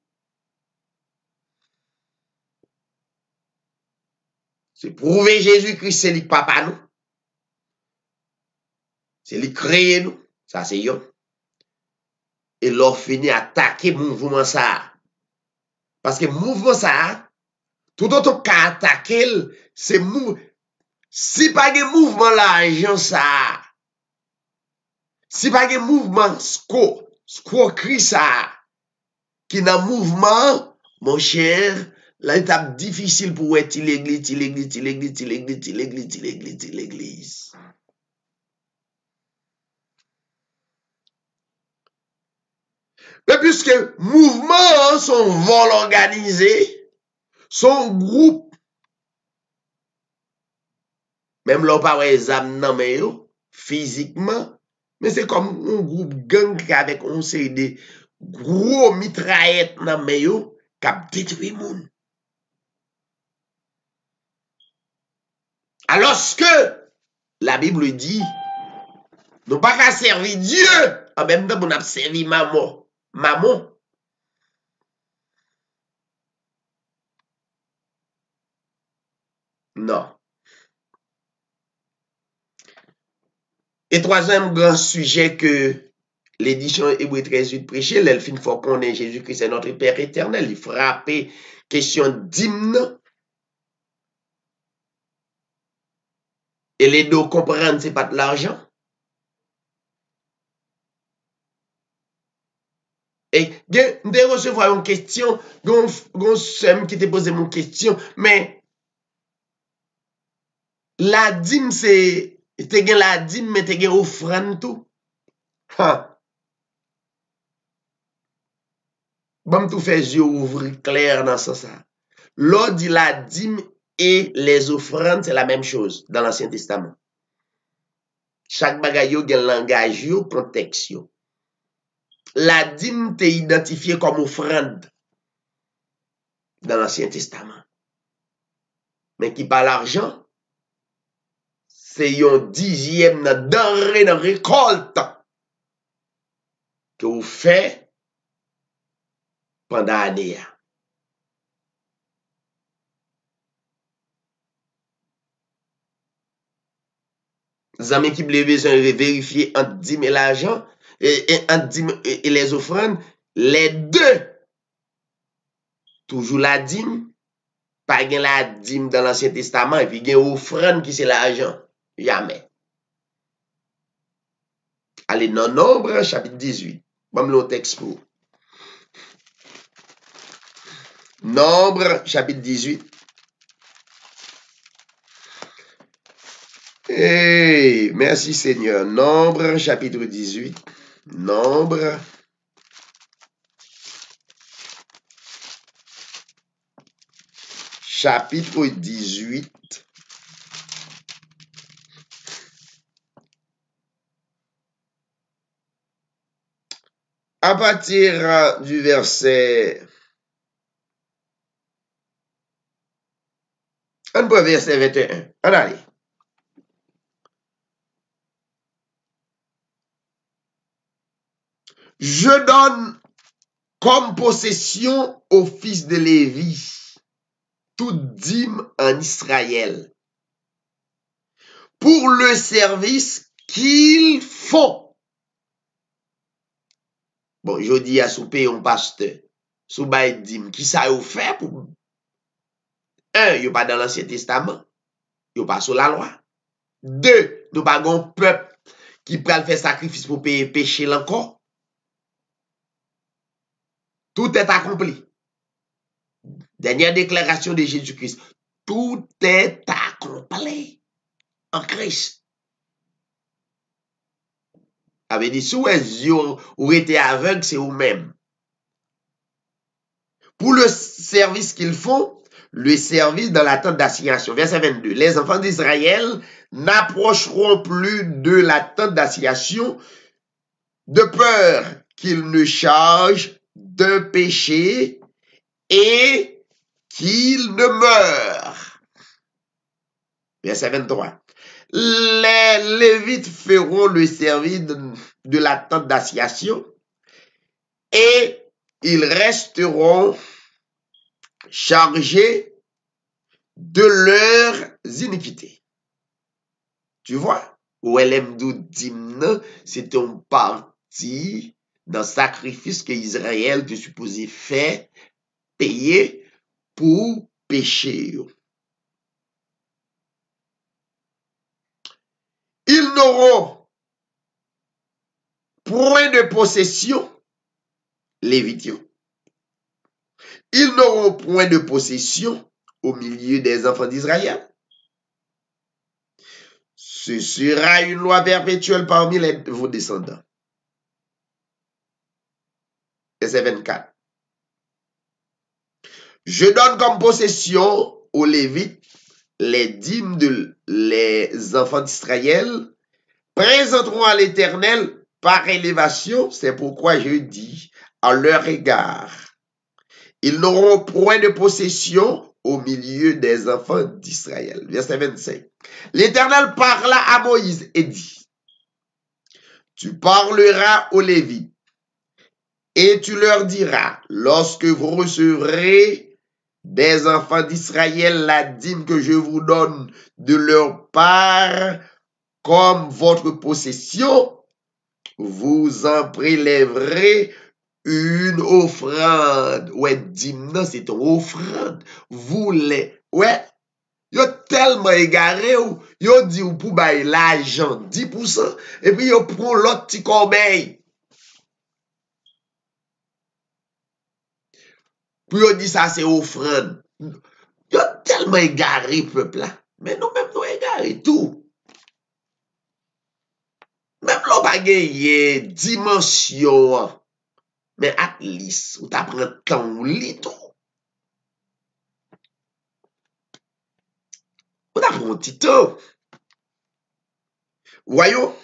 S3: C'est prouver Jésus-Christ, c'est lui papa nous. C'est lui créer nous. Ça c'est yon. Et leur fini attaquer mouvement ça. Parce que mouvement ça, tout autre qu'à attaquer, c'est si pas de mouvement l'argent ça. Si pas de mouvement squawkerie ça. Qui n'a mouvement, mon cher, l'étape difficile pour être l'église. Mais puisque mouvements sont vol organisés, son groupe, même là pas les âmes non mais physiquement, mais c'est comme un groupe gang avec on sait des gros mitraillettes nan mais yo k'ap détruit moun. Alors que la Bible dit nous pas qu'à servir Dieu en même temps on a servi maman. Non. Et troisième grand sujet que l'édition Hébreu 13:8 prêchait, l'elfine faut qu'on ait Jésus-Christ est notre Père éternel, il frappait question d'hymne. Et les deux comprennent c'est pas de l'argent. Et de recevoir une question, gon sem qui te pose une question, mais la dîme c'est te gen la dîme mais te gen offrande tout. Ha. Bon tout fait yeux ouvrir clair dans ça. L'on dit la dîme et les offrandes c'est la même chose dans l'Ancien Testament. Chaque bagay yo gen langage yo, contexte yo. La dîme t'est identifiée comme offrande dans l'Ancien Testament. Mais qui par l'argent, c'est un 10e dans denrée dans récolte que vous faites pendant l'année. Les amis qui ont besoin de vérifier entre dîme et l'argent, et entre dîme et les offrandes, Les deux, toujours la dîme, pas gen la dîme dans l'Ancien Testament, et puis gen offrande qui c'est l'argent. Jamais. Allez, dans Nombre, chapitre 18. Bon, le texte pour. Nombre, chapitre 18. Hey, merci Seigneur. Nombre, chapitre 18. Nombre. Chapitre 18. À partir du verset... On peut verset 21. On allez. Je donne comme possession aux fils de Lévi toute dîme en Israël pour le service qu'ils font. Bon, je dis à souper un pasteur, sous bail dîme, qui ça a fait pour... Un, il pas dans l'Ancien Testament, il pas sur la loi. Deux, nous pas un peuple qui peut faire sacrifice pour payer péché encore. Tout est accompli. Dernière déclaration de Jésus-Christ. Tout est accompli en Christ. Avait dit, si vous êtes aveugle, c'est vous-même. Pour le service qu'ils font, le service dans la tente d'assignation. Verset 22. Les enfants d'Israël n'approcheront plus de la tente d'assignation de peur qu'ils ne chargent d'un péché et qu'ils ne meurent. Verset 23. Les Lévites feront le service de la tente d'assignation et ils resteront chargés de leurs iniquités. Tu vois? Ou LM2 dimna, c'est un parti dans le sacrifice que Israël te supposé faire, payer pour pécher. Ils n'auront point de possession, Lévites. Ils n'auront point de possession au milieu des enfants d'Israël. Ce sera une loi perpétuelle parmi vos descendants. Verset 24. Je donne comme possession aux Lévites les dîmes les enfants d'Israël présenteront à l'Éternel par élévation. C'est pourquoi je dis à leur égard, ils n'auront point de possession au milieu des enfants d'Israël. Verset 25. L'Éternel parla à Moïse et dit, tu parleras aux Lévites et tu leur diras, lorsque vous recevrez des enfants d'Israël la dîme que je vous donne de leur part comme votre possession, vous en prélèverez une offrande. Ouais, dîme, non, c'est une offrande. Vous les, ouais, yo tellement égaré ou, yo dit ou pour bailler l'argent 10%, et puis yo prend l'autre petit corbeille. Puis yo dit ça c'est offrande. Yo tellement égaré peuple là. Mais nous même nous égaré tout. Même l'on pas gagné dimension. Mais at least, ou t'apprends temps ou lit tout. Ou t'apprends un petit temps. Voyons.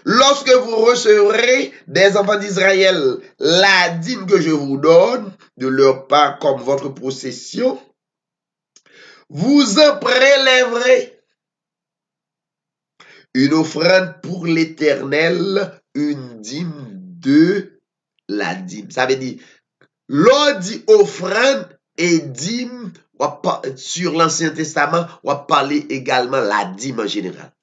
S3: Lorsque vous recevrez des enfants d'Israël la dîme que je vous donne de leur part comme votre possession, vous en prélèverez une offrande pour l'Éternel, une dîme de la dîme. Ça veut dire, l'on dit offrande et dîme, sur l'Ancien Testament, on va parler également la dîme en général.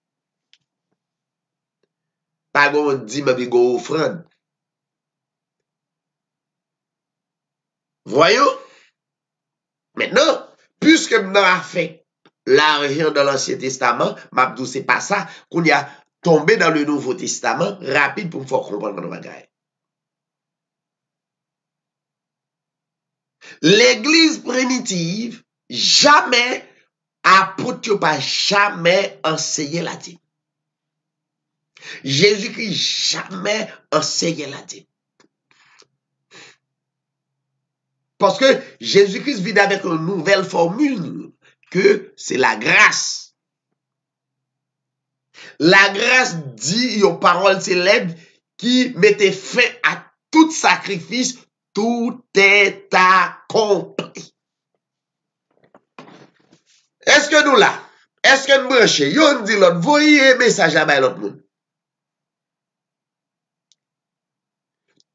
S3: Pas qu'on dîme avec une offrande. Voyons? Maintenant, puisque nous avons fait l'argent dans l'Ancien Testament, Mabdou, c'est pas ça, qu'on y a tombé dans le Nouveau Testament, rapide pour me faire comprendre nos bagailles. L'église primitive, jamais, apôtre pas jamais enseigné latin. Jésus-Christ jamais enseigné latin. Parce que Jésus-Christ vit avec une nouvelle formule, que c'est la grâce. La grâce dit aux paroles célèbres qui mettait fin à tout sacrifice, tout est accompli. Est-ce que nous là? Est-ce que nous branchons? Yon dit l'autre, voyez un message à l'autre monde.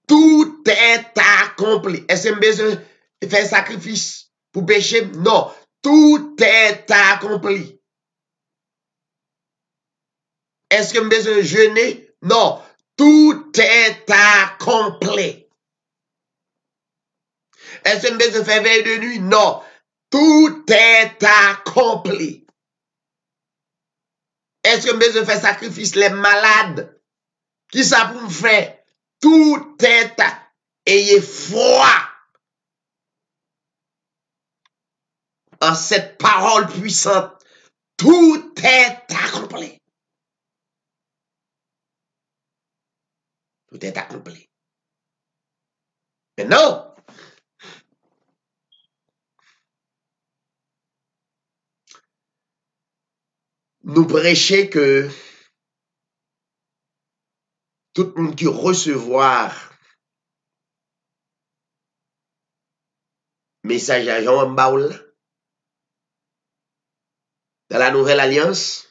S3: Tout est accompli. Est-ce que nous besoin de faire sacrifice pour pécher? Non. Tout est accompli. Est-ce que nous besoin de jeûner? Non. Tout est accompli. Est-ce que nous besoin de faire veille de nuit? Non. Tout est accompli. Est-ce que nous besoin de faire sacrifice les malades? Qui ça pour me faire? Tout est accompli. Ayez foi en cette parole puissante. Tout est accompli. Tout est accompli. Mais non. Nous prêchons que tout le monde qui recevoir message à Jean Mbaoul dans la nouvelle alliance,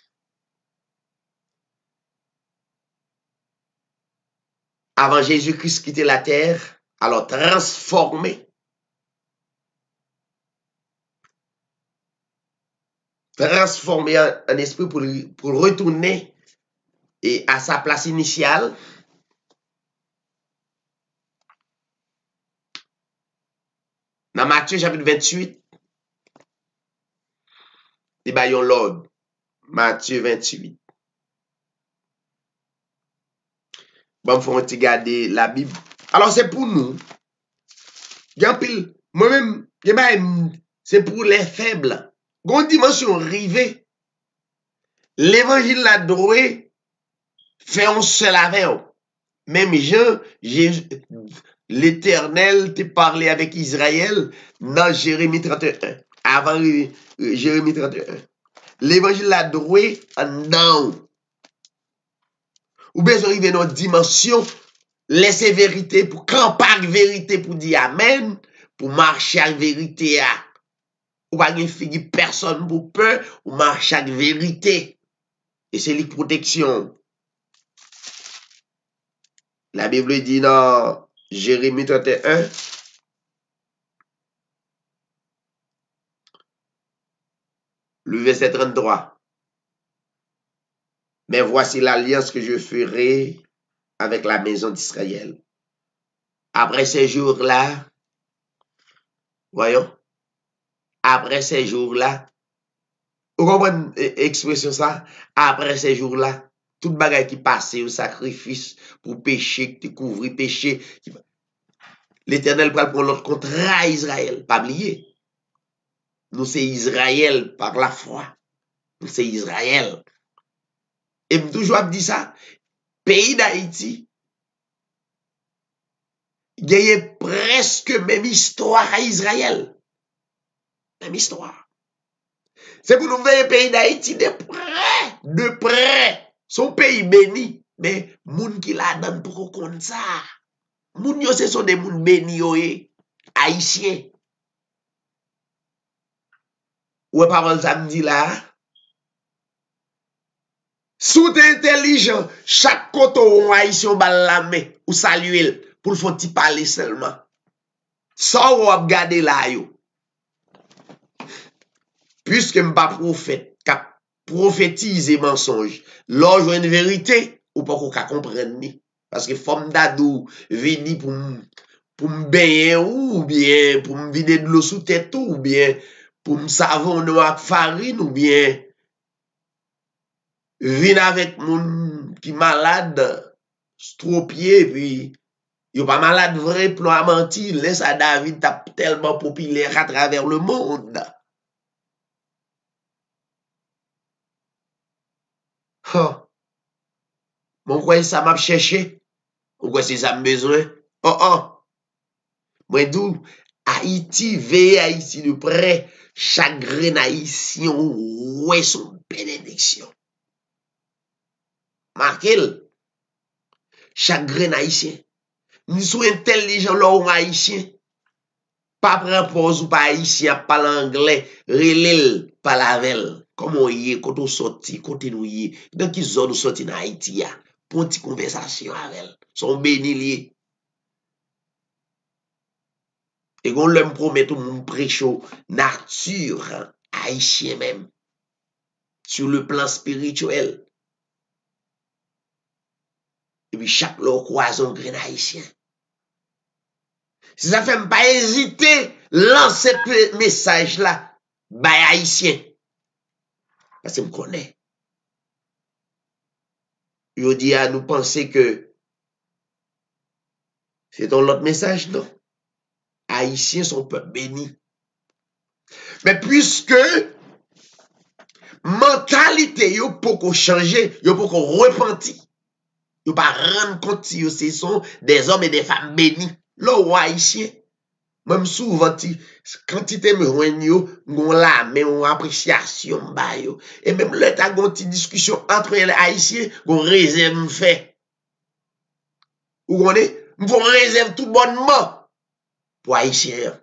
S3: avant Jésus-Christ quitter la terre, alors transformé en esprit pour retourner et à sa place initiale. Dans Matthieu chapitre 28, il y a l'ordre. Matthieu 28. Bon, il faut regarder la Bible. Alors, c'est pour nous. Moi-même, c'est pour les faibles. Une dimension rivée. L'évangile la droit fait un seul avec eux. Même l'Éternel t'a parlé avec Israël dans Jérémie 31. Avant Jérémie 31. L'évangile la droit en down. Ou bien arriver dans une dimension, laisser vérité pour camper vérité pour dire amen, pour marcher avec vérité. Ou pas une personne pour peur, ou marcher avec vérité. Et c'est la protection. La Bible dit dans Jérémie 31, le verset 33. Mais voici l'alliance que je ferai avec la maison d'Israël. Après ces jours-là, voyons, après ces jours-là, vous comprenez l'expression ça? Après ces jours-là, toute bagaille qui passe au sacrifice pour pécher, qui couvrir péché, l'Éternel va prendre notre contrat à Israël. Pas oublier. Nous, c'est Israël par la foi. Nous, c'est Israël. Et je toujours dit ça. Pays d'Haïti, il y a presque même histoire à Israël. Même histoire. C'est pour nous voir le pays d'Haïti de près. Son pays béni. Mais, moun qui la donne pour qu'on compte ça. Moun yo, ce sont des moun béni yo, haïtiens. Ou parole samedi là. Sous intelligent, chaque côté ou haïtien bal la main ou saluer pour le faire parler seulement. Ça ou regarder là yo. Puisque m'pas prophète, cap prophétiser mensonge, l'or une vérité ou pas qu'on comprendre ni parce que femme d'adou vini pour me baigner ou bien pour me vider de l'eau sous tête ou bien pour me savonner avec farine ou bien venir avec moun qui malade, stropié, puis yo pas malade vrai, plomb à mentir, laisse à David tape tellement populaire à travers le monde. Oh, mon quoi ça m'a cherché? Pourquoi c'est ça me besoin? Oh oh, moi d'où Haïti veille Haïti de près, chaque grain haïtien ouais son bénédiction. Marquez chaque grain haïtien. Nous sommes intelligents là ou haïtien. Pas prendre pause ou pas haïtien, parle anglais, relève, pas lavel. Comment y est, quand on sorti, côté nous y est. Dans qui zone nous sorti dans Haïti, ya? Pour une petite conversation avec elle. Son béni lié. Et qu'on leur promet tout le monde prêche nature, hein, haïtien même. Sur le plan spirituel. Et puis chaque lot croise un grain haïtien. Si ça fait pas hésiter, lancer ce message là, bah haïtien. Parce que je me connais. Il dit à nous penser que c'est un autre message, non? Haïtiens sont peuple béni. Mais puisque mentalité yo pour changer, yo pour repentir, yo pas rendre compte si ce sont des hommes et des femmes bénis. Là, haïtien, même souvent, quantité me joigne yo, gon la mais on appréciation ba yo. Et même là, t'as une petite discussion entre les haïtiens, gon réserve fait. Ou on est, m'font réserve tout bonnement. Pour haïtiens,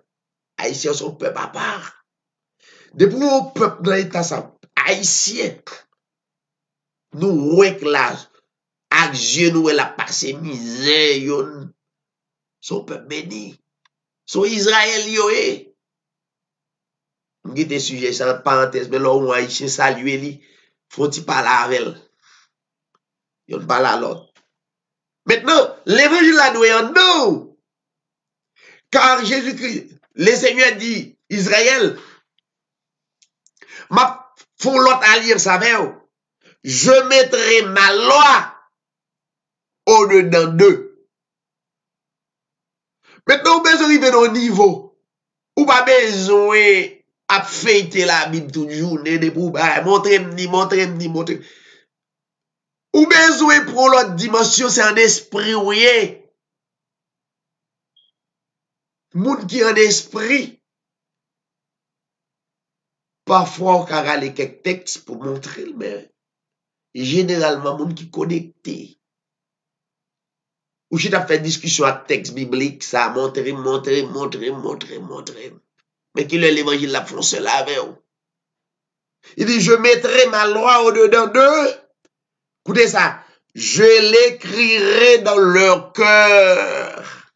S3: haïtiens sont peuple à part. Depuis mon peuple dans l'état ça, haïtien, nous réclage, avec Dieu nous la passé misère, yon, son peuple béni. Son Israël yoé. M'gite sujet sans parenthèse, mais là on haïtien saluer li, faut-il parler avec elle. Yon parle à l'autre. Maintenant, l'évangile là nous est en nous. Car Jésus-Christ, le Seigneur dit, Israël, ma font l'autre alliance avec eux. Je mettrai ma loi au-dedans d'eux. Maintenant, on besoin d'arriver au niveau où pas besoin à fêter la Bible toute journée, de pour montrer. Ou besoin pour l'autre dimension, c'est un esprit, oui. Moun qui en esprit, parfois on a râlé quelques textes pour montrer, mais généralement, moun qui connecté. Ou si tu as fait discussion avec texte biblique, ça a montré. Mais qui l'évangile la font cela avec eux. Il dit, je mettrai ma loi au-dedans d'eux. Écoutez ça. Je l'écrirai dans leur cœur.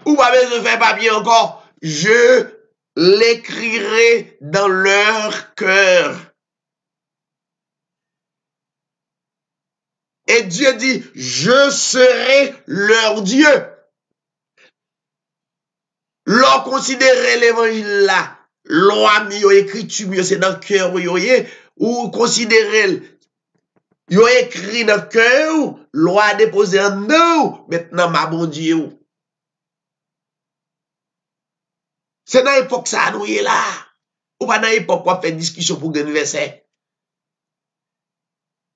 S3: Ou pas besoin de faire papier encore. Je l'écrirai dans leur cœur. Et Dieu dit, je serai leur Dieu. L'on considérer l'évangile là, loi mi yo écriture mi c'est dans le cœur ou considérer yo écrit dans le cœur, loi déposé en nous, maintenant ma bon Dieu. C'est dans l'époque ça nous est là. Ou pas dans l'époque pour faire discussion pour gagner verset.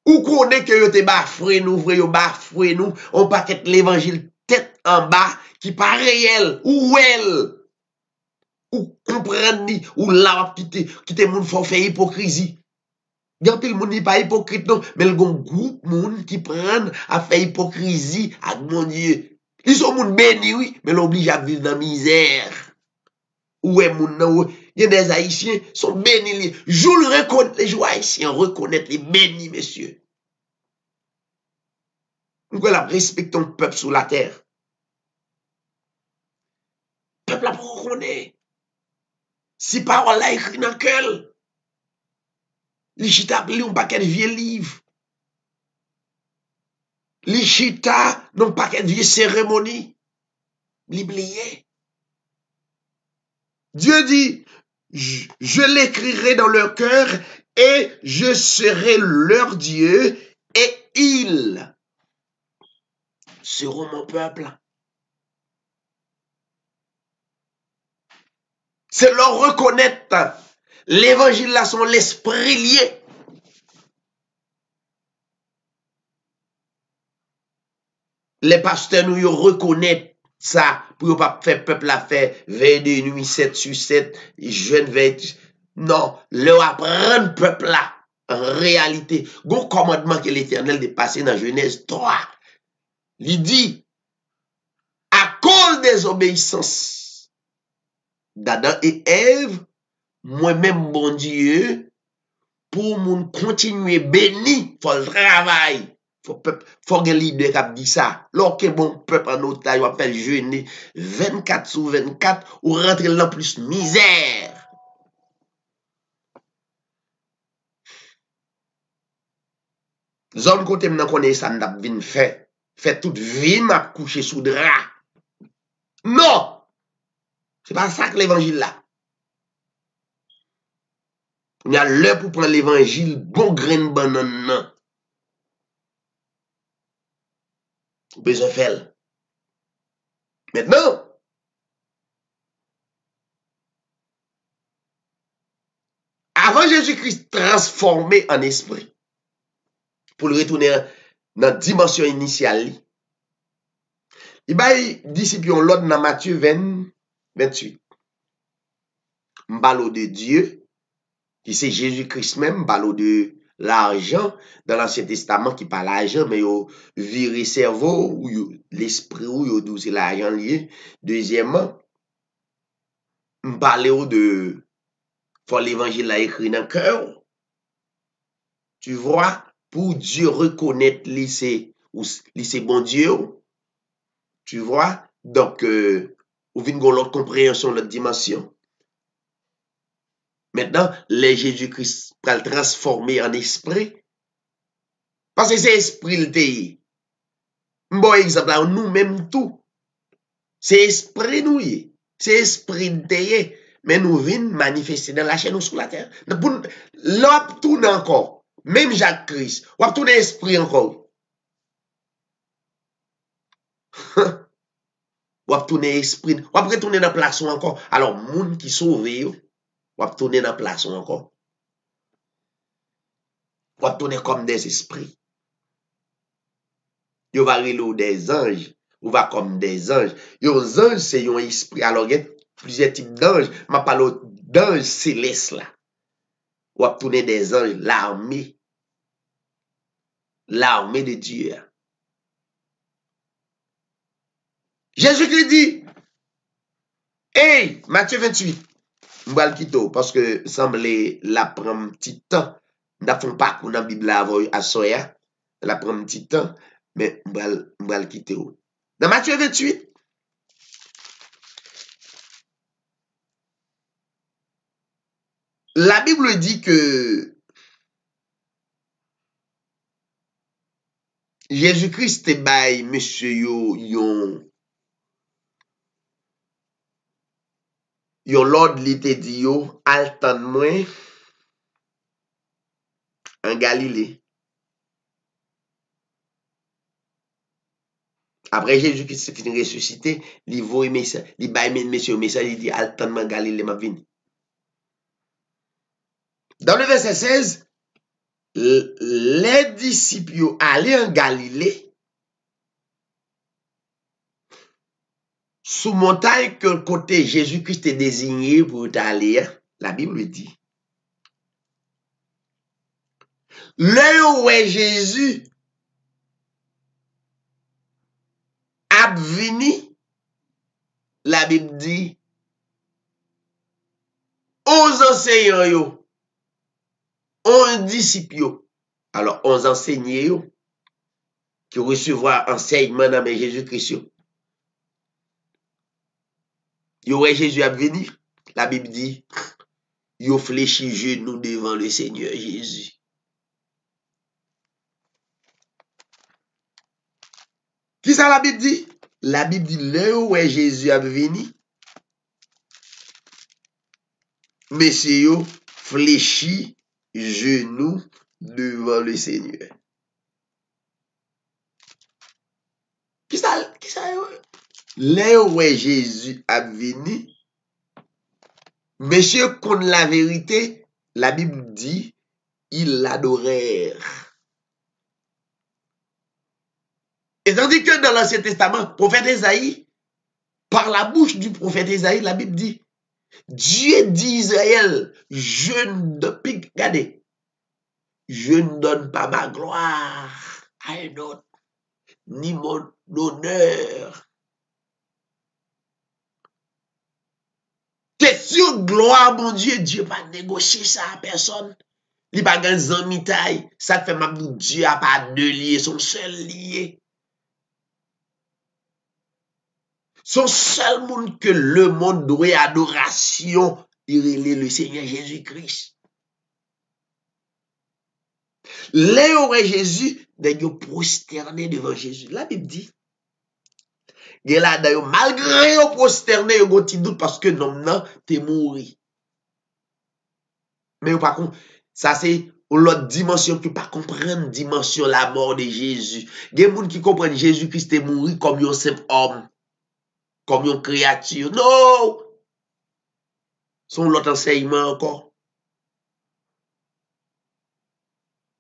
S3: Ou connaît que yo te bafoué nous, vrai yo bafoué nous, on paquet l'évangile tête en bas qui pas réel ou elle ou comprendre ni ou là quitter moun faut faire hypocrisie. Gan pile moun ni pas hypocrite non, mais le groupe moun qui prennent à faire hypocrisie à mon Dieu. Ils sont moun béni oui, mais l'oblige à vivre dans misère. Ouais moun nan il y a des haïtiens sont bénis. Jour reconnaître les joueurs haïtiens reconnaître les bénis messieurs. Nous respectons le peuple sur la terre. Le peuple a pas reconnaît. Si parole là écrit dans le cœur, les chita li un paquet de vieux livres. li chita, non pas qu'une vieille cérémonie. L'oublier. Dieu dit, je l'écrirai dans leur cœur et je serai leur Dieu et ils seront mon peuple. C'est leur reconnaître. L'évangile là, sont l'esprit lié. Les pasteurs nous reconnaissent ça pour ne pas faire peuple à faire 22 nuits 7 sur 7, jeune 20. Non, leur apprendre peuple là. En réalité, bon commandement que l'Éternel est passé dans Genèse 3. Il dit, à cause des obéissances d'Adam et Ève, moi-même, bon Dieu, pour mon continuer béni, faut le travail. Faut que leader qui a dit ça. Lorsque bon peuple en otage, on appelle jeûner 24 sur 24, ou rentrer dans plus misère. Zone côté m'nan connaît ça m'dap vin fait toute vie m'a couché sous drap. Non! C'est pas ça que l'évangile là. Il y a l'heure pour prendre l'évangile, bon grain de banane nan. Besoin faire. Maintenant, avant Jésus-Christ transformé en esprit, pour le retourner dans la dimension initiale, il va disciple l'autre dans Matthieu 20, 28. M'balo de Dieu, qui c'est Jésus-Christ même, m'balo de l'argent dans l'Ancien Testament qui parle l'argent, mais yo viré cerveau, ou l'esprit, ou yo dou c'est l'argent lié. Deuxièmement, m'parle de faut l'évangile là écrit dans le cœur. Tu vois, pour Dieu reconnaître lui c'est bon Dieu. Tu vois, donc ou vinn gon l'autre compréhension, l'autre dimension. Maintenant, les Jésus-Christ va le transformer en esprit. Parce que c'est esprit le pays. Bon exemple là, nous-mêmes tout. C'est esprit nous y. C'est esprit le pays. Mais nous venons manifester dans la chaîne ou sur la terre. L'op tourne encore. Même Jacques-Christ. Ou tourne esprit encore. Ou tourne esprit. Ou retourner dans place encore. Alors, moun qui sauve yo. Ou tourner dans place encore. Ou tourner comme des esprits. Yo va relo des anges. Ou va comme des anges. Yo anges c'est un esprit. Alors, il y a plusieurs types d'anges. Ma parle d'anges célestes là. Ou tourner des anges, l'armée. L'armée de Dieu. Jésus-Christ dit, hey, Matthieu 28, m'bral kito, parce que semble la prend un petit temps. N'a font pas qu'on a Bible à soya, la prend un petit temps, mais m'bral kito. Dans Matthieu 28, la Bible dit que Jésus-Christ te bail monsieur yon l'ordre li te dit yo al tan moins en Galilée. Après Jésus-Christ s'est fini ressuscité, li voye message, li bail monsieur message, il dit al tan moins Galilée m'a vini. Dans le verset 16, les disciples allaient en Galilée sous montagne que le côté Jésus-Christ est désigné pour aller, la Bible dit. Là où est Jésus a venu, la Bible dit, 11 enseignants yo, 11 disciples. Alors, 11 enseignants qui recevront enseignement dans Jésus-Christ. Yo ouais Jésus a venu. La Bible dit, yo fléchi genou devant le Seigneur Jésus. Qui ça la Bible dit? La Bible dit, là où est Jésus a venu, messieurs, fléchis, genoux devant le Seigneur. Qui ça, là où est Jésus a venu, messieurs, qu'on la vérité, la Bible dit, ils l'adorèrent. Et tandis que dans l'Ancien Testament, prophète Ésaïe, par la bouche du prophète Ésaïe, la Bible dit, Dieu dit Israël, regardez, je ne donne pas ma gloire à un autre, ni mon honneur. Question gloire, mon Dieu, Dieu pas négocier ça à personne. Il pas gagne zami taille, ça fait même Dieu a pas deux liés, son seul lié. Son seul monde que le monde doit adoration, il est le Seigneur Jésus-Christ. Là aurait Jésus, d'ailleurs prosterné devant Jésus. La Bible dit, là d'ailleurs malgré au prosterné, il y a un petit doute parce que non, t'es mouru. Mais par contre, ça c'est l'autre dimension que pas comprendre dimension la mort de Jésus. Il y a des gens qui comprennent Jésus-Christ est mort comme un simple homme. Comme une créature. Non! Son l'autre enseignement encore.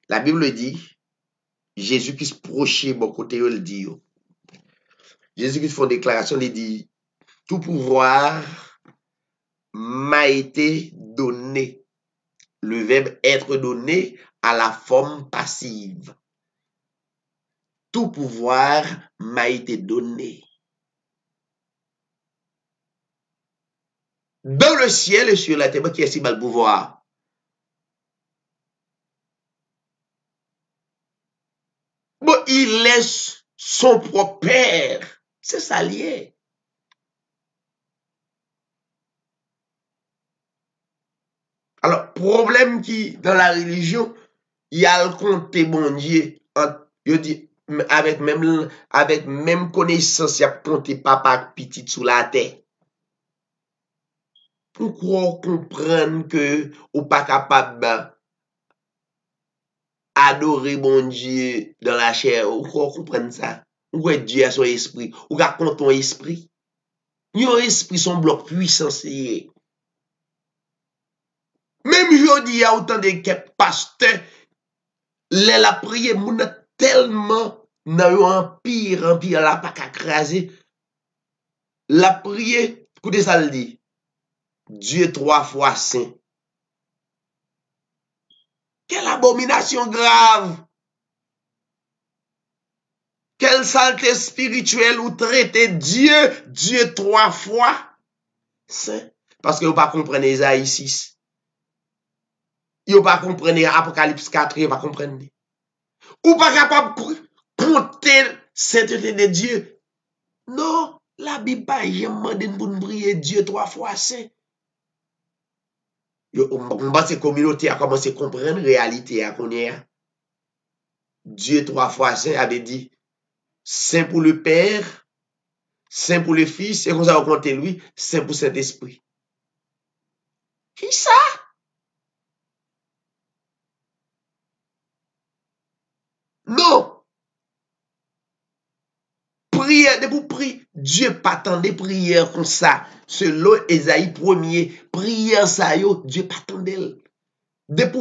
S3: La Bible dit, Jésus-Christ proché, bon côté, il dit. Jésus-Christ fait une déclaration, il dit, tout pouvoir m'a été donné. Le verbe être donné à la forme passive. Tout pouvoir m'a été donné. Dans le ciel et sur la terre, qui est si mal pouvoir? Bon, il laisse son propre père. C'est ça lié. Alors, problème qui, dans la religion, il y a le compte bon Dieu. Il dit, avec même connaissance, il y a compté papa petit sous la terre. Pourquoi comprendre que ou pas capable adorer bon Dieu dans la chair? Pourquoi comprendre ça? Pourquoi Dieu a son esprit? Ou raconte ton esprit? Yon esprit son bloc puissant, c'est. Même aujourd'hui, il y a autant de pasteurs, la prière, moun tellement dans un empire, la pas qu'à craser. La prière, écoutez ça le dit. Dieu 3 fois saint. Quelle abomination grave! Quelle saleté spirituelle ou traiter Dieu 3 fois saint. Parce que vous pas comprenez Isaïe 6. Vous pas comprenez Apocalypse 4, vous pas comprenez. Ou pas capable de compter sainteté de Dieu. Non, la Bible pas jamais pour nous prier Dieu 3 fois saint. On va ces communautés à commencer à comprendre la réalité à qu'on est. Dieu 3 fois saint avait dit saint pour le Père, saint pour le Fils, et qu'on va compter lui, saint pour Saint-Esprit. Qui ça? Non. Prière, de vous prier. Dieu pas tant de prières comme ça. Selon Esaïe 1er, prière ça yo, Dieu pas tant d'elle. Depuis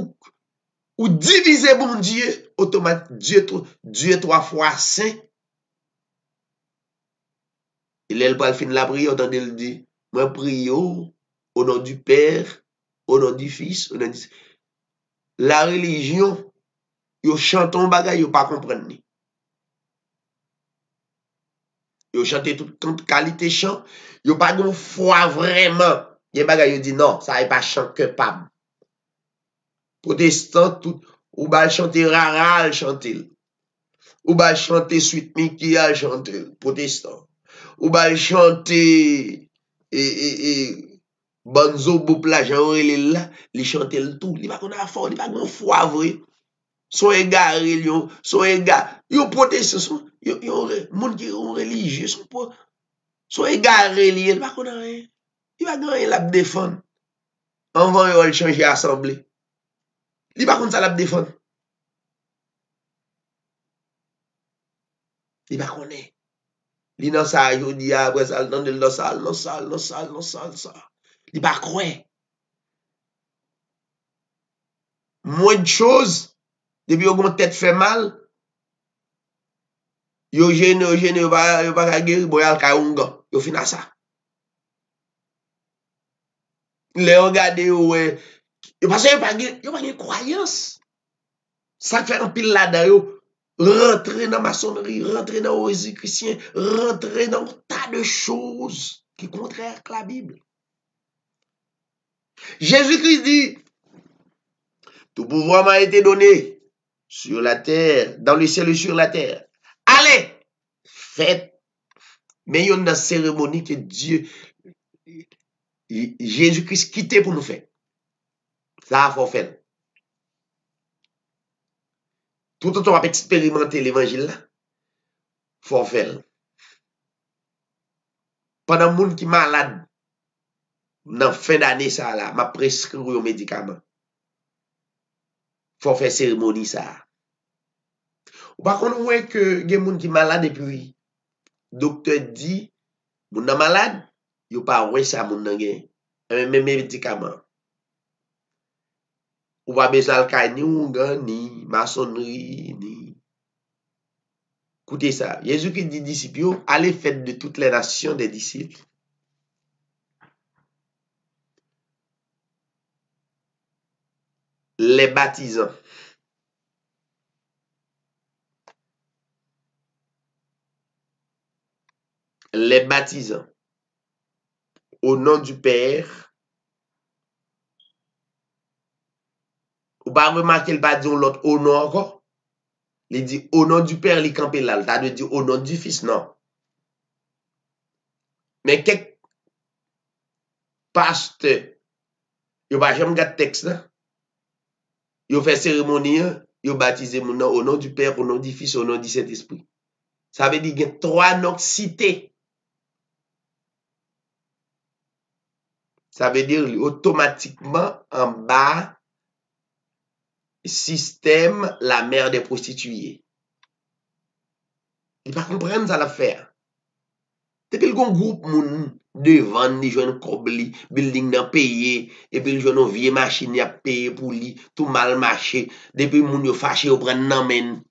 S3: ou diviser mon Dieu, automatiquement, Dieu 3 fois saint. Il est le fin de la prière, entendez le dit, moi prie au nom du Père, au nom du Fils, au nom du... La religion, yo chante un bagay, yo pas comprendre ni. Yo chante toute qualité chant, yo pas de foi vraiment. Yé bagay yo dit non, ça est pas chant que pas. Protestant tout ou ba chanter raral chanter. Ou ba chanter suite Mickey chanter protestant. Ou ba chanter Bonzo Boupla Jean là, li chanter le tout, li pas qu'on a fort, li pas grand foi vrai. sont égarés, sont égarés, ils protestent, sont monde qui sont religieux, sont égarés, ils pas connaître rien. Il va gagner la défendre. On va changer l'assemblée. Il va contre ça la défendre. Il va connaître. Il dans ça, il dit après ça, dans le salle. Il va croire. Moins de choses, depuis qu'on tête fait mal, yo gêné, yo pas guérir, boyal kaunga, yo fin à ça. Les regarder, ouais, parce que yo pas de croyance. Ça fait un pile là-dedans, rentrer dans maçonnerie, rentrer dans l'hérésie chrétien, rentrer dans un tas de choses qui sont contraires à la Bible. Jésus-Christ dit, tout pouvoir m'a été donné sur la terre, dans le ciel et sur la terre. Allez, faites. Mais il y a une cérémonie que Dieu, Jésus-Christ quitté pour nous faire. Ça, il faut faire. Tout le temps, on va expérimenter l'évangile là. Il faut faire. Pendant le monde qui est malade, dans la fin d'année, ça là, m'a prescrit un médicament. Il faut faire cérémonie ça. Par contre, on voit que il y a des gens qui sont malades et puis le docteur dit, les gens malades, ils n'ont pas ça, même médicament. Ou pas besoin de ni maçonnerie, ni. Écoutez ça. Jésus qui dit disciples, allez faites de toutes les nations des disciples. Les baptisants. Les baptisants. Au nom du Père. Ou pas remarquer le pas dire l'autre au nom encore. Il dit au nom du Père, il campé là. Il t'a dit au nom du Fils, non. Mais quelques pasteurs, ils pas jamais gardé texte là. Ils fait cérémonie, ils baptisé mon nom au nom du Père, au nom du Fils, au nom du Saint-Esprit. Ça veut dire qu'il y a 3 noms cités. Ça veut dire automatiquement en bas, système, la mère des prostituées. Il ne pas comprendre ça l'affaire. Depuis le groupe moun devant ni joine kobli, building nan payé, et puis joine une vieille machine a payé pour lui, tout mal marché, depuis moun yo fâché yo prend nan men.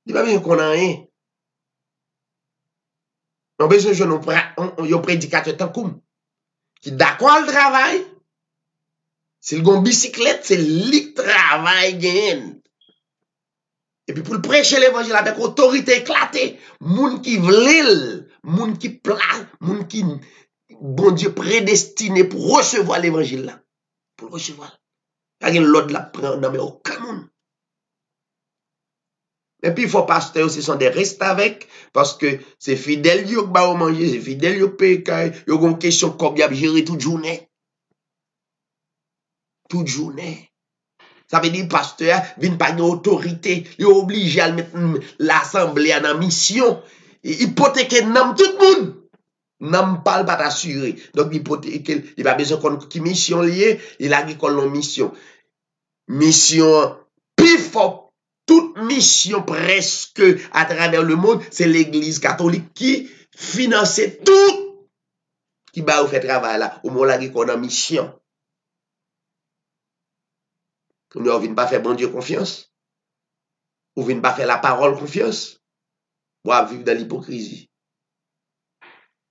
S3: Il pas bien qu'on a rien. On besoin joine un prédicateur tant comme qui d'accord le travail. C'est le gon bicyclette, c'est li travail gagne. Et puis pour le prêcher l'évangile avec autorité éclatée, moun qui vle, moun qui plat, moun qui bon Dieu prédestiné pour recevoir l'évangile là, pour recevoir. Il y a l'autre là prendre mais aucun monde. Et puis il faut pasteur ce sont des restes avec parce que c'est fidèle yo ba au manger, c'est fidèle yo paye, yo gon question comme y a gérer toute journée. Toute journée. Ça veut dire pasteur vient pas une autorité, il est obligé à mettre l'assemblée en mission. Hypothéquer nam tout le monde. Nam parle pas t'assurer. Donc hypothéquer, il va besoin qu'on qui mission liée, il a dit qu'on mission. Mission plus fort toute mission presque à travers le monde, c'est l'église catholique qui finance tout qui va faire travail là au moment là qu'on a mission. Nous ne venons pas faire bon Dieu confiance. Ou ne venons pas faire la parole confiance. Ou à vivre dans l'hypocrisie.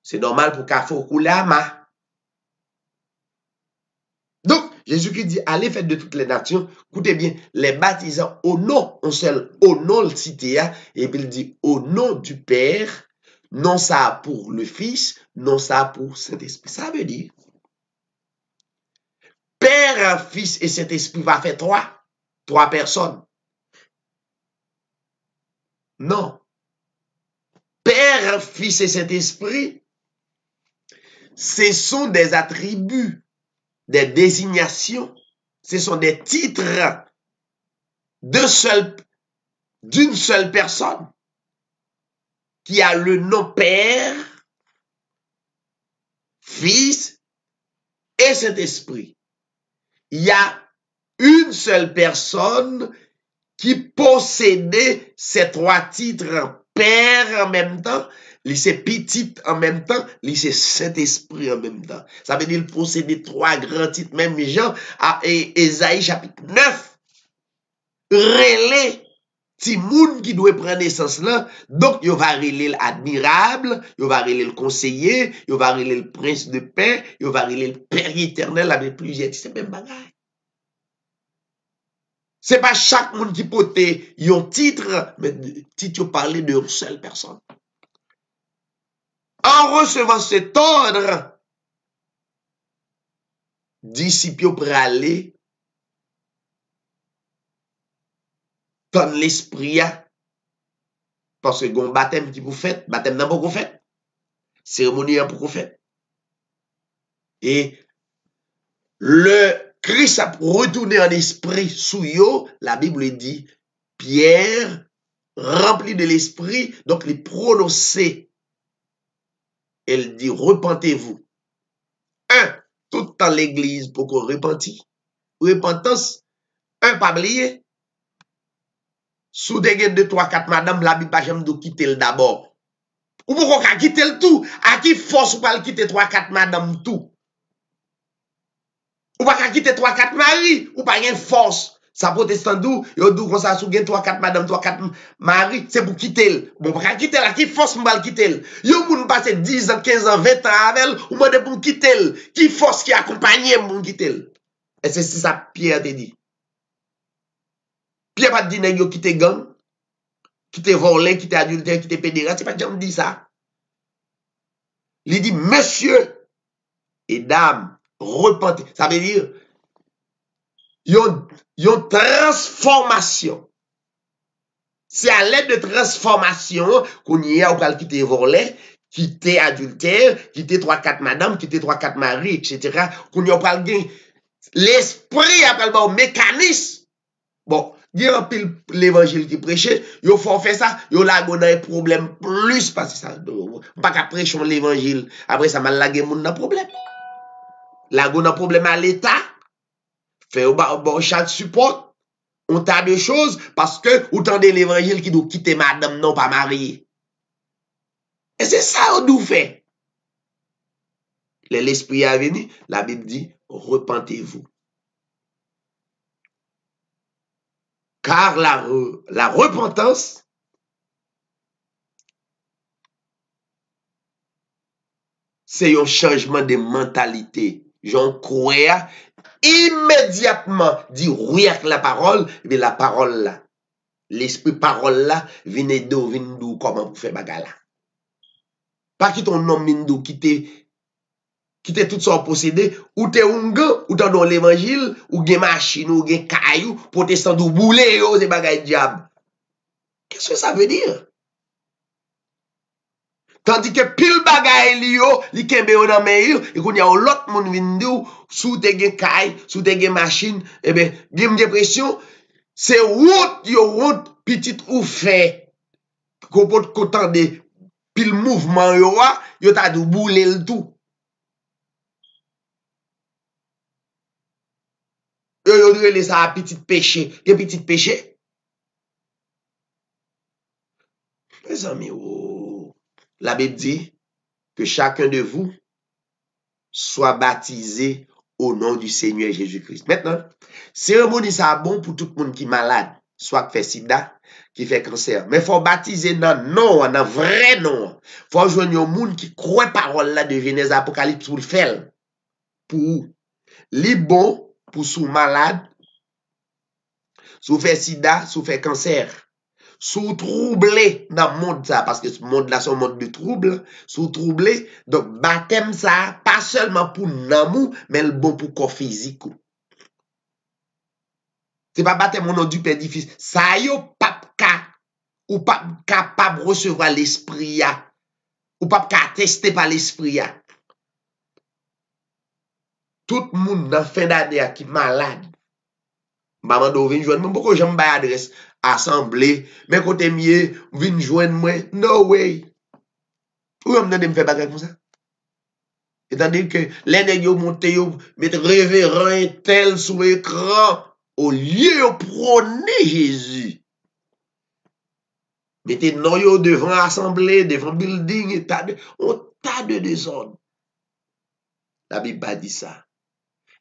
S3: C'est normal pour qu'à faut couler à ma. Donc, Jésus-Christ dit, allez faites de toutes les nations. Écoutez bien, les baptisants au nom, on seul, au nom le cité, et puis il dit, au nom du Père, non ça pour le Fils, non ça pour Saint-Esprit. Ça veut dire, Père, Fils et Saint-Esprit va faire 3 personnes. Non. Père, Fils et Saint-Esprit, ce sont des attributs des désignations, ce sont des titres d'une seule personne qui a le nom Père, Fils et Saint-Esprit. Il y a une seule personne qui possédait ces trois titres, Père en même temps, c'est Petit en même temps, c'est Saint-Esprit en même temps. Ça veut dire qu'il possédait trois grands titres, même Jean, à Ésaïe chapitre 9, relais ti moun qui doit prendre naissance là, donc il va relais l'admirable, il va relais le conseiller, il va relais le prince de paix, il va relais le Père éternel avec plusieurs titres, c'est même bagaille. C'est pas chaque monde qui porte un titre, mais titre parler d'une seule personne. En recevant cet ordre, disciples pour aller dans l'esprit, parce que gon baptême qui vous faites, baptême n'a pas vous faites, cérémonie pour vous faites. Et le Christ a retourné en esprit sous yo, la Bible dit, Pierre, rempli de l'esprit, donc il prononçait. Elle dit, repentez-vous. Tout dans l'église pour qu'on repentit. Repentance, pas oublier. Sous des gens de 3-4 madame, la Bible pas jamais de quitter le d'abord. Ou pourquoi quitter le tout? À qui force ou pas quitter 3-4 madame tout? Ou pas quitter 3-4 mari, ou pas une force. Ça protestant d'où, yo d'où comme ça sous 3-4 madame, 3-4 mari, c'est pour quitter. Bon, pas quitter la qui force m'bal quitter. Yo moun passe 10 ans, 15 ans, 20 ans avec, ou m'a pour quitter. Qui force qui accompagne pour quitter. Et c'est ça Pierre te dit. Pierre pas dit nèg yo quitter gang, quitter volé, quitter adultère, quitter pédéraste, c'est pas jamais dit ça. Il dit monsieur et dame, repentez. Ça veut dire yon transformation. C'est à l'aide de transformation qu'on y a, on va quitter volé, quitter adultère, quitter 3-4 madame, quitter 3-4 mari, etc. Qu'on y a pas l'esprit appelle bon mécanisme. Bon, il y a un pile l'évangile qui prêchait, il faut faire ça, il y a un problème plus parce que ça, pas qu'à prêcher l'évangile. Après ça, mal lagué moun nan problème. La gon nan problème à l'État. Fait bon chaque support, on tas de choses parce que vous tendez l'évangile qui doit quitter madame non pas mariée. Et c'est ça on nous fait. L'esprit a venu, la Bible dit repentez-vous. Car la repentance c'est un changement de mentalité. J'en crois immédiatement dit oui avec la parole, mais la parole là, l'esprit parole là, vient d'où comment vous faire bagala. Pas qui ton nom mindou qui t'es tout ça possédé, ou t'es unga, ou t'es dans l'évangile, ou gen machine, ou gen caillou, protestant ou boulé, ou c'est bagay diable. Qu'est-ce que ça veut dire? Tandis que pile bagay li yo, li kembe yo nan men yo, et qu'on y a l'autre moun vindou, sous te gen caille, sous te gen machine, eh ben, gen dépression, c'est route petite ou fait, qu'on peut content de pile mouvement yo t'a dou boulé le tout. Yo doit laisser ça petit péché, et petit péché. Mes amis, la Bible dit que chacun de vous soit baptisé au nom du Seigneur Jésus-Christ. Maintenant, cérémonie ça bon pour tout le monde qui est malade, soit qui fait sida, qui fait cancer. Mais il faut baptiser dans non, dans vrai nom. Il faut joindre un monde qui croit parole là de Genèse Apocalypse pour le faire. Pour les bons, pour sous malade, sous fait sida, sous fait cancer. Sous troublé dans le monde ça, parce que ce monde là c'est un monde de trouble, sous troublé, donc baptême ça, pas seulement pour namou, mais le bon pour corps physique. C'est pas baptême au nom du Père du Fils, ça yo pas ou pas capable de recevoir l'esprit ya, ou pas tester par l'esprit ya. tout le monde dans fin d'année qui est malade. Maman do vin joindre moi pourquoi j'aime pas adresse assemblée mais côté mieux vin joindre moi no way. Ou on me faire bagarre comme ça. C'est-à-dire que les nèg yo monté yo mettre révérend tel sur l'écran au lieu de prôner Jésus. Mettez non yo devant assemblée, devant building et tas de désordre. La Bible pas dit ça.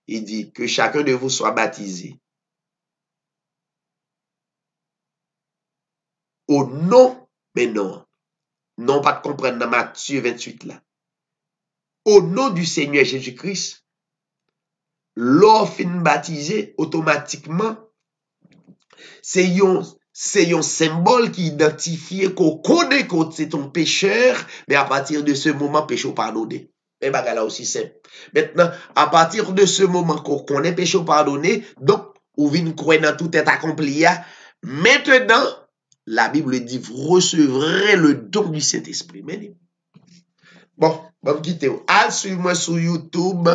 S3: Il dit que chacun de vous soit baptisé au nom, mais non pas de comprendre dans Matthieu 28 là. Au nom du Seigneur Jésus-Christ, l'on fin baptisé automatiquement, c'est un symbole qui identifie qu'on connaît que c'est ton pécheur, mais à partir de ce moment, péché pardonné. Mais bagala aussi simple. Maintenant, à partir de ce moment qu'on connaît péché pardonné, donc, ou vient croire dans tout est accompli. Maintenant, la Bible dit, vous recevrez le don du Saint-Esprit. Bon, bon, quittez. Allez suivre moi sur YouTube.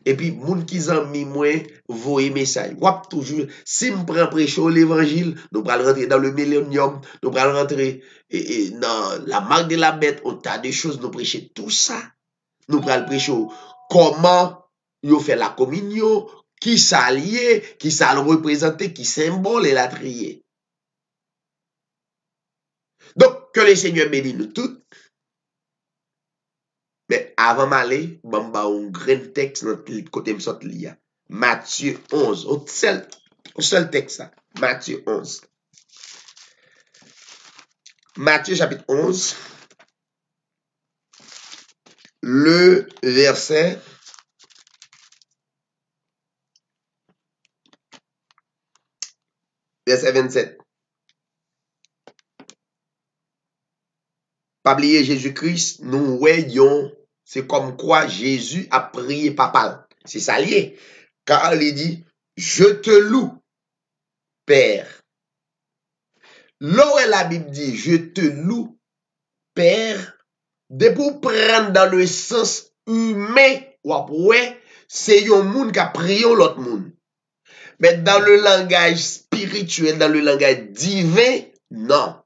S3: Et puis, moun qui ont mis moi, voyez message. Wap toujours, si me prend prêcher l'évangile, nous allons rentrer dans le millénium, nous allons rentrer dans la marque de la bête, on tas de choses, nous prêcher tout ça. Nous allons prêcher comment nous fait la communion, qui ça lié, qui ça le représenter, qui symbole et la trier. Donc, que le Seigneur bénisse nous tous. Mais avant d'aller, je vais un grand texte dans le côté de ce livre. Matthieu 11. Un seul texte. Matthieu 11. Matthieu chapitre 11. Le verset 27. Pas oublier Jésus-Christ, nous voyons, c'est comme quoi Jésus a prié papa. C'est ça lié. Car il dit, je te loue, Père. Là où la Bible dit, je te loue, Père, de pour prendre dans le sens humain, c'est un monde qui a prié l'autre monde. Mais dans le langage spirituel, dans le langage divin, non.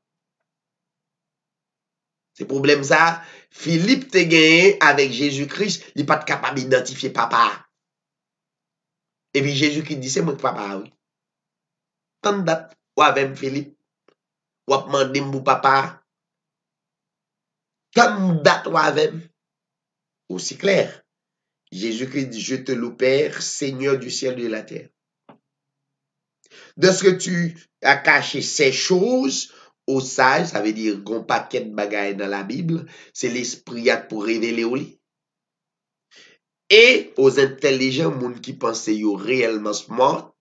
S3: C'est problème ça. Philippe te gagné avec Jésus-Christ, il n'est pas capable d'identifier papa. Et puis Jésus-Christ dit, c'est moi que papa, oui. Tant de date, ou avec Philippe, ou à demander mon papa. Tant de date, ou avec. Aussi clair. Jésus-Christ dit, je te loue, Père, Seigneur du ciel et de la terre. De ce que tu as caché ces choses, aux sages, ça veut dire qu'on paquet de bagailles dans la Bible, c'est l'esprit pour révéler au lit. Et aux intelligents, moun qui pensent yo réellement smart,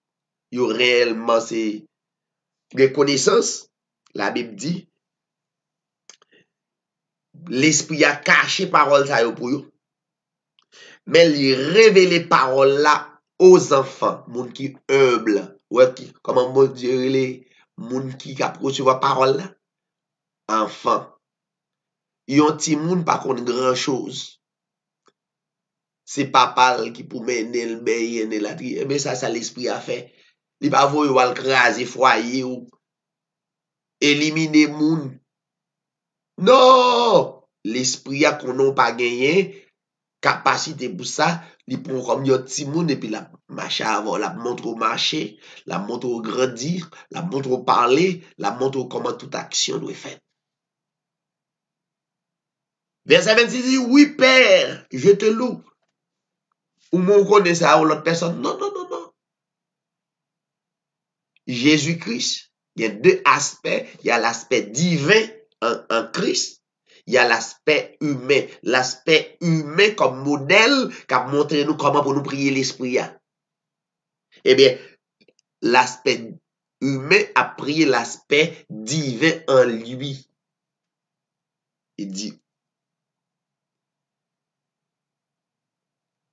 S3: yo réellement c'est des connaissances, la Bible dit, l'esprit a caché parole ça yo pour yo. Mais il révèle parole là aux enfants, moun qui humble, ouais qui comment on dire les moun qui a recevoir parole là, enfant. Yon ti moun pas contre grand chose. C'est papa qui pour mener le bain la tri. Mais ça l'esprit a fait. Il pas voyer ou craser foyer ou éliminer moun. Non, l'esprit a qu'on n'a pas gagné capacité pour ça, il prend comme yon ti moun et puis la marche avant, la montre au marché, la montre au grandir, la montre au parler, la montre au comment toute action doit être faite. Verset 26 dit, oui, Père, je te loue. Ou mon connaît ça ou l'autre personne. Non. Jésus-Christ, il y a deux aspects. Il y a l'aspect divin en Christ. Il y a l'aspect humain. L'aspect humain comme modèle qui a montré nous comment pour nous prier l'esprit. Eh bien, l'aspect humain a prié l'aspect divin en lui. Il dit,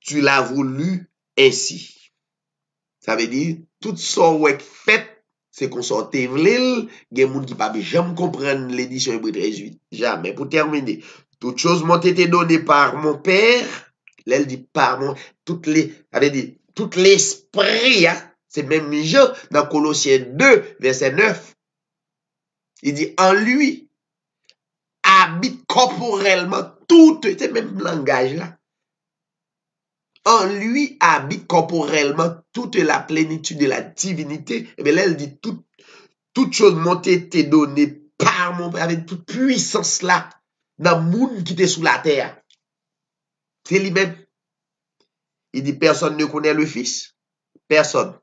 S3: tu l'as voulu ainsi. Ça veut dire, tout ça ouais fait, c'est qu'on sorte v'lil, gen moun qui pas jamais comprendre l'édition Hébreu 13:8. Jamais. Pour terminer, toute chose m'ont été données par mon Père. Là, elle dit par mon, Tout l'esprit, hein, c'est même Jean dans Colossiens 2, verset 9. Il dit, en lui habite corporellement tout, c'est même langage là. En lui habite corporellement toute la plénitude de la divinité. Et bien là, elle dit, toute chose m'ont été donnée par mon Père, avec toute puissance là, dans le monde qui était sous la terre. C'est lui-même. Il dit, personne ne connaît le Fils. Personne.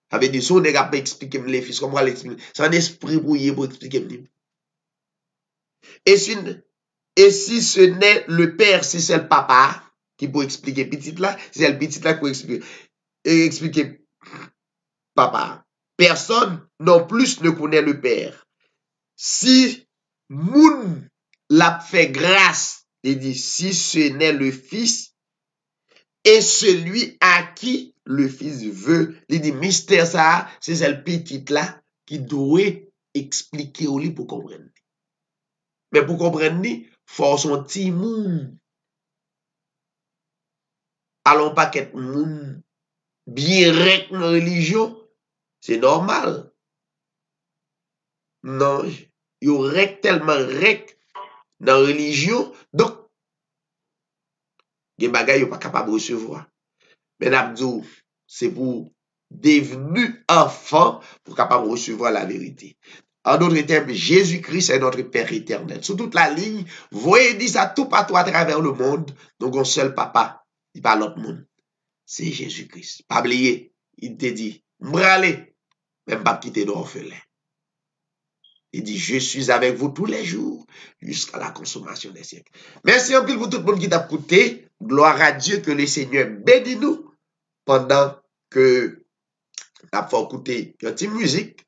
S3: Ça veut dire, si on n'est pas expliquer le Fils, comment l'expliquer? C'est un esprit brouillé pour expliquer. Et si ce n'est le Père, si c'est le Papa qui peut expliquer petit là, c'est le petit là qui peut expliquer Papa. Personne non plus ne connaît le Père. Si moun l'a fait grâce, il dit, si ce n'est le Fils et celui à qui le Fils veut, il dit, mystère ça, c'est le petit là qui doit expliquer au lit pour comprendre. Mais pour comprendre, faut son petit moun. Allons pas qu'être moun bien rec dans la religion, c'est normal. Non, yo rec tellement rec dans la religion, donc, gen bagay yo pas capable de recevoir. Mais n'abdou, c'est pour devenir enfant pour capable de recevoir la vérité. En d'autres termes, Jésus-Christ est notre Père éternel. Sur toute la ligne, voyez dit ça tout partout à travers le monde. Donc, un seul papa, il parle l'autre monde. C'est Jésus-Christ. Pas oublier, il te dit, m'rale, même pas quitter d'orphelin. Il dit, je suis avec vous tous les jours jusqu'à la consommation des siècles. Merci en pile pour tout le monde qui t'a écouté. Gloire à Dieu, que le Seigneur bénisse nous pendant que n'a pas écouté une petite musique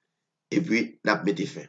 S3: et puis n'a pas mis fin.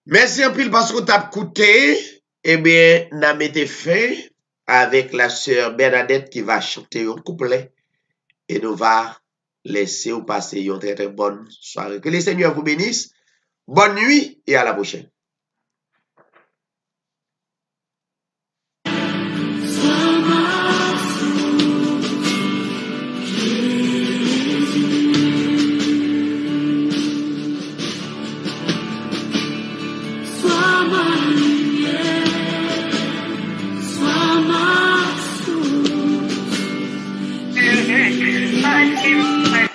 S3: Merci un peu parce qu'on t'a écouté. Eh bien, n'a mis fin avec la sœur Bernadette qui va chanter un couplet et nous va laisser vous passer une très très bonne soirée. Que le Seigneur vous bénisse. Bonne nuit et à la prochaine.
S4: Thank you.